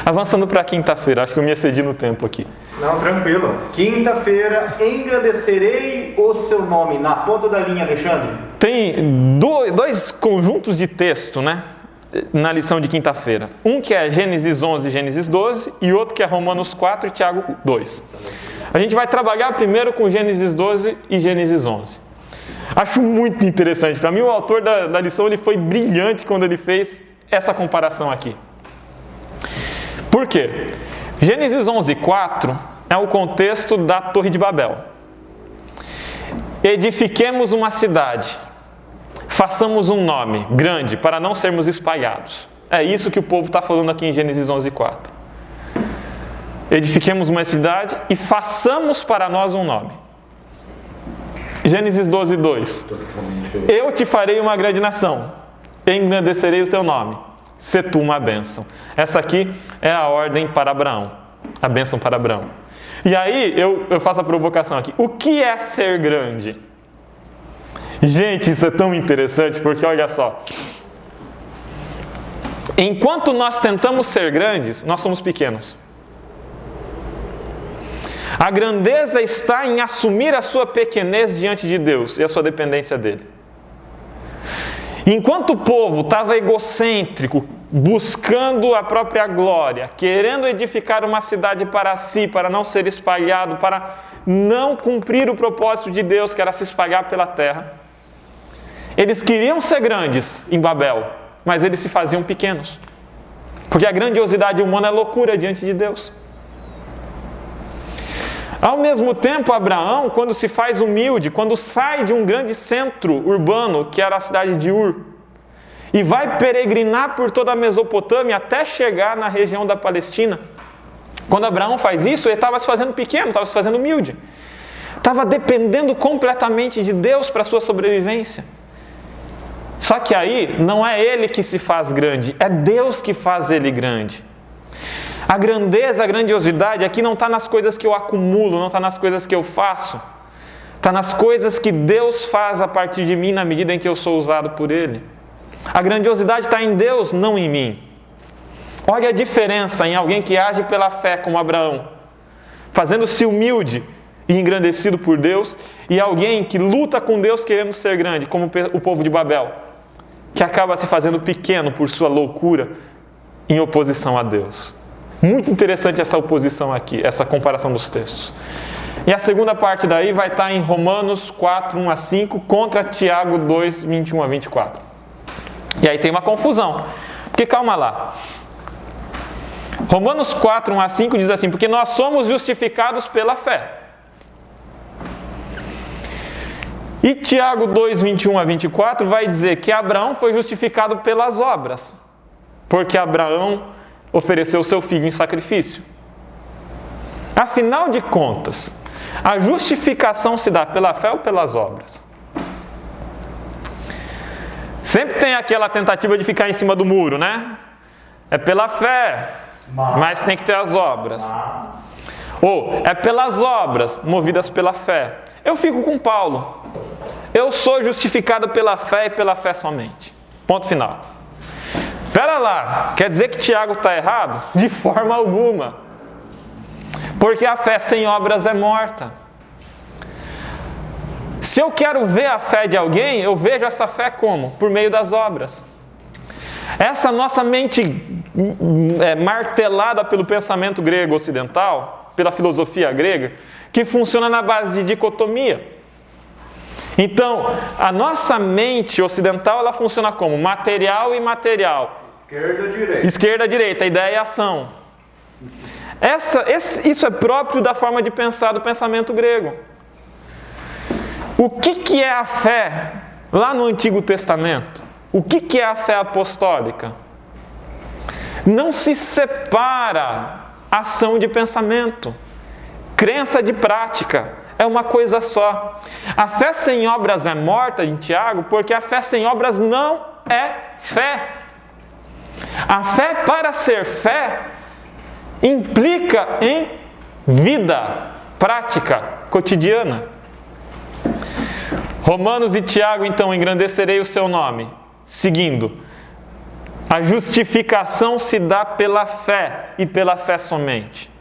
Avançando para quinta-feira, acho que eu me excedi no tempo aqui. Não, tranquilo. Quinta-feira, engrandecerei o seu nome. Na ponta da linha, Alexandre. Tem dois conjuntos de texto, né? Na lição de quinta-feira. Um que é Gênesis 11 e Gênesis 12, e outro que é Romanos 4 e Tiago 2. A gente vai trabalhar primeiro com Gênesis 12 e Gênesis 11. Acho muito interessante. Para mim, o autor da lição ele foi brilhante quando ele fez essa comparação aqui. Por quê? Gênesis 11, 4 é o contexto da Torre de Babel. Edifiquemos uma cidade, façamos um nome grande para não sermos espalhados. É isso que o povo está falando aqui em Gênesis 11, 4. Edifiquemos uma cidade e façamos para nós um nome. Gênesis 12, 2. Eu te farei uma grande nação, engrandecerei o teu nome, se tu uma bênção. Essa aqui é a ordem para Abraão, a bênção para Abraão. E aí eu faço a provocação aqui. O que é ser grande? Gente, isso é tão interessante, porque olha só. Enquanto nós tentamos ser grandes, nós somos pequenos. A grandeza está em assumir a sua pequenez diante de Deus e a sua dependência dele. Enquanto o povo estava egocêntrico, buscando a própria glória, querendo edificar uma cidade para si, para não ser espalhado, para não cumprir o propósito de Deus, que era se espalhar pela terra, eles queriam ser grandes em Babel, mas eles se faziam pequenos. Porque a grandiosidade humana é loucura diante de Deus. Ao mesmo tempo, Abraão, quando se faz humilde, quando sai de um grande centro urbano, que era a cidade de Ur, e vai peregrinar por toda a Mesopotâmia até chegar na região da Palestina, quando Abraão faz isso, ele estava se fazendo pequeno, estava se fazendo humilde. Estava dependendo completamente de Deus para a sua sobrevivência. Só que aí, não é ele que se faz grande, é Deus que faz ele grande. A grandeza, a grandiosidade aqui não está nas coisas que eu acumulo, não está nas coisas que eu faço. Está nas coisas que Deus faz a partir de mim, na medida em que eu sou usado por Ele. A grandiosidade está em Deus, não em mim. Olha a diferença em alguém que age pela fé, como Abraão, fazendo-se humilde e engrandecido por Deus, e alguém que luta com Deus querendo ser grande, como o povo de Babel, que acaba se fazendo pequeno por sua loucura em oposição a Deus. Muito interessante essa oposição aqui, essa comparação dos textos. E a segunda parte daí vai estar em Romanos 4, 1 a 5, contra Tiago 2, 21 a 24. E aí tem uma confusão, porque calma lá. Romanos 4, 1 a 5 diz assim, porque nós somos justificados pela fé. E Tiago 2, 21 a 24 vai dizer que Abraão foi justificado pelas obras, porque Abraão ofereceu seu filho em sacrifício. Afinal de contas, a justificação se dá pela fé ou pelas obras? Sempre tem aquela tentativa de ficar em cima do muro, né? É pela fé, mas tem que ter as obras. Ou é pelas obras, movidas pela fé. Eu fico com Paulo. Eu sou justificado pela fé e pela fé somente. Ponto final. Espera lá, quer dizer que Tiago está errado? De forma alguma. Porque a fé sem obras é morta. Se eu quero ver a fé de alguém, eu vejo essa fé como? Por meio das obras. Essa nossa mente martelada pelo pensamento grego ocidental, pela filosofia grega, que funciona na base de dicotomia. Então, a nossa mente ocidental, ela funciona como? Material e imaterial. Esquerda-direita. Esquerda-direita, ideia e ação. Isso é próprio da forma de pensar do pensamento grego. O que é a fé lá no Antigo Testamento? O que é a fé apostólica? Não se separa ação de pensamento, crença de prática, é uma coisa só. A fé sem obras é morta, em Tiago, porque a fé sem obras não é fé. A fé, para ser fé, implica em vida, prática, cotidiana. Romanos e Tiago, então, engrandecerei o seu nome, seguindo. A justificação se dá pela fé e pela fé somente.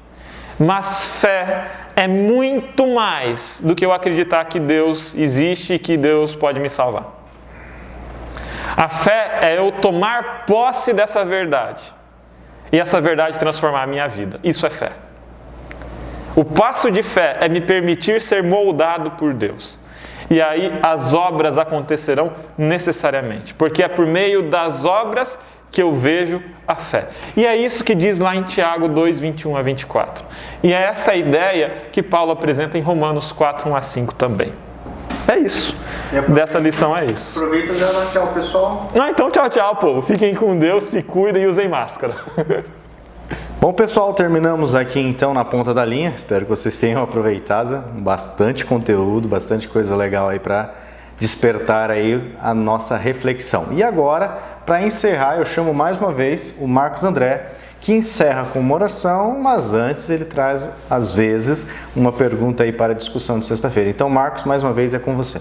Mas fé é muito mais do que eu acreditar que Deus existe e que Deus pode me salvar. A fé é eu tomar posse dessa verdade e essa verdade transformar a minha vida. Isso é fé. O passo de fé é me permitir ser moldado por Deus. E aí as obras acontecerão necessariamente, porque é por meio das obras que eu vejo a fé. E é isso que diz lá em Tiago 2, 21 a 24. E é essa a ideia que Paulo apresenta em Romanos 4, 1 a 5 também. É isso. Dessa lição é isso. Aproveita e já dá tchau, pessoal. Então tchau, povo. Fiquem com Deus, se cuidem e usem máscara. Bom, pessoal, terminamos aqui então na ponta da linha. Espero que vocês tenham aproveitado. Bastante conteúdo, bastante coisa legal aí para despertar aí a nossa reflexão. E agora, para encerrar, eu chamo mais uma vez o Marcos André, que encerra com uma oração, mas antes ele traz, às vezes, uma pergunta aí para a discussão de sexta-feira. Então, Marcos, mais uma vez é com você.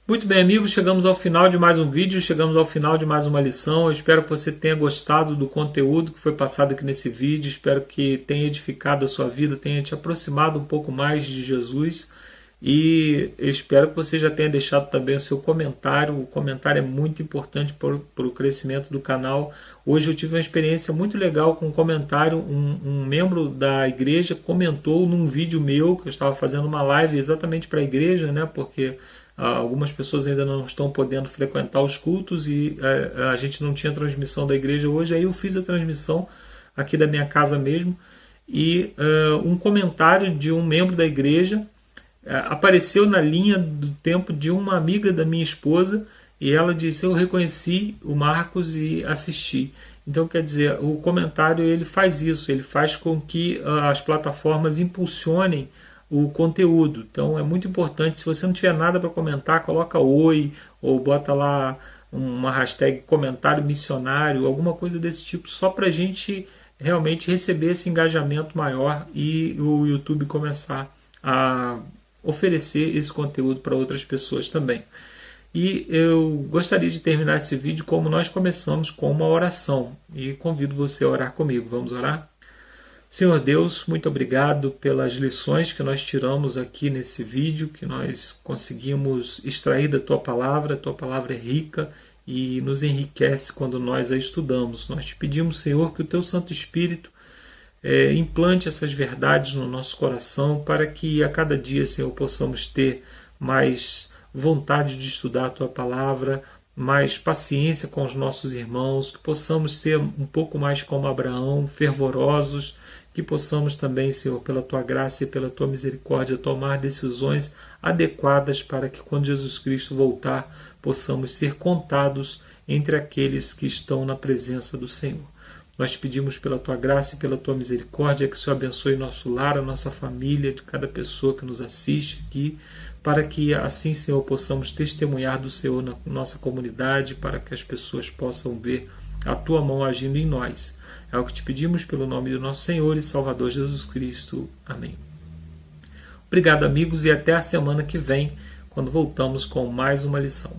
Muito bem, amigos, chegamos ao final de mais um vídeo, chegamos ao final de mais uma lição. Eu espero que você tenha gostado do conteúdo que foi passado aqui nesse vídeo. Espero que tenha edificado a sua vida, tenha te aproximado um pouco mais de Jesus. E eu espero que você já tenha deixado também o seu comentário. O comentário é muito importante para o crescimento do canal. Hoje eu tive uma experiência muito legal com um comentário. Um membro da igreja comentou num vídeo meu, que eu estava fazendo uma live exatamente para a igreja, né? Porque algumas pessoas ainda não estão podendo frequentar os cultos e a gente não tinha transmissão da igreja hoje. Aí eu fiz a transmissão aqui da minha casa mesmo. E um comentário de um membro da igreja apareceu na linha do tempo de uma amiga da minha esposa e ela disse: eu reconheci o Marcos e assisti. Então, quer dizer, o comentário ele faz isso, ele faz com que as plataformas impulsionem o conteúdo. Então é muito importante, se você não tiver nada para comentar, coloca oi ou bota lá uma hashtag comentário missionário, alguma coisa desse tipo, só para a gente realmente receber esse engajamento maior e o YouTube começar a oferecer esse conteúdo para outras pessoas também. E eu gostaria de terminar esse vídeo como nós começamos, com uma oração, e convido você a orar comigo. Vamos orar? Senhor Deus, muito obrigado pelas lições que nós tiramos aqui nesse vídeo, que nós conseguimos extrair da Tua Palavra. A Tua Palavra é rica e nos enriquece quando nós a estudamos. Nós te pedimos, Senhor, que o Teu Santo Espírito implante essas verdades no nosso coração para que a cada dia, Senhor, possamos ter mais vontade de estudar a Tua Palavra, mais paciência com os nossos irmãos, que possamos ser um pouco mais como Abraão, fervorosos, que possamos também, Senhor, pela Tua graça e pela Tua misericórdia, tomar decisões adequadas para que quando Jesus Cristo voltar, possamos ser contados entre aqueles que estão na presença do Senhor. Nós te pedimos pela Tua graça e pela Tua misericórdia que o Senhor abençoe nosso lar, a nossa família, de cada pessoa que nos assiste aqui, para que assim, Senhor, possamos testemunhar do Senhor na nossa comunidade, para que as pessoas possam ver a Tua mão agindo em nós. É o que te pedimos pelo nome do nosso Senhor e Salvador Jesus Cristo. Amém. Obrigado, amigos, e até a semana que vem, quando voltamos com mais uma lição.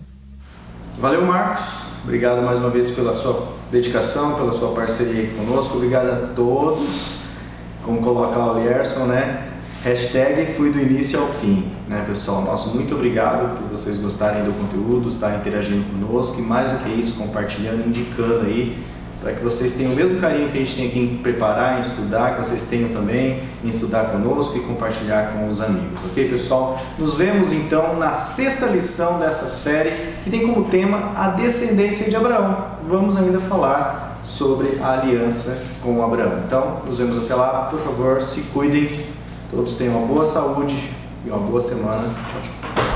Valeu, Marcos. Obrigado mais uma vez pela sua dedicação, pela sua parceria aqui conosco. Obrigado a todos. Como coloca lá o Lierson, né? Hashtag fui do início ao fim, né, pessoal? Nosso muito obrigado por vocês gostarem do conteúdo, estarem interagindo conosco e mais do que isso, compartilhando, indicando aí, para que vocês tenham o mesmo carinho que a gente tem aqui em preparar, em estudar, que vocês tenham também em estudar conosco e compartilhar com os amigos, ok, pessoal? Nos vemos então na sexta lição dessa série, que tem como tema a descendência de Abraão. Vamos ainda falar sobre a aliança com Abraão. Então, nos vemos até lá. Por favor, se cuidem, todos tenham uma boa saúde e uma boa semana. Tchau, tchau.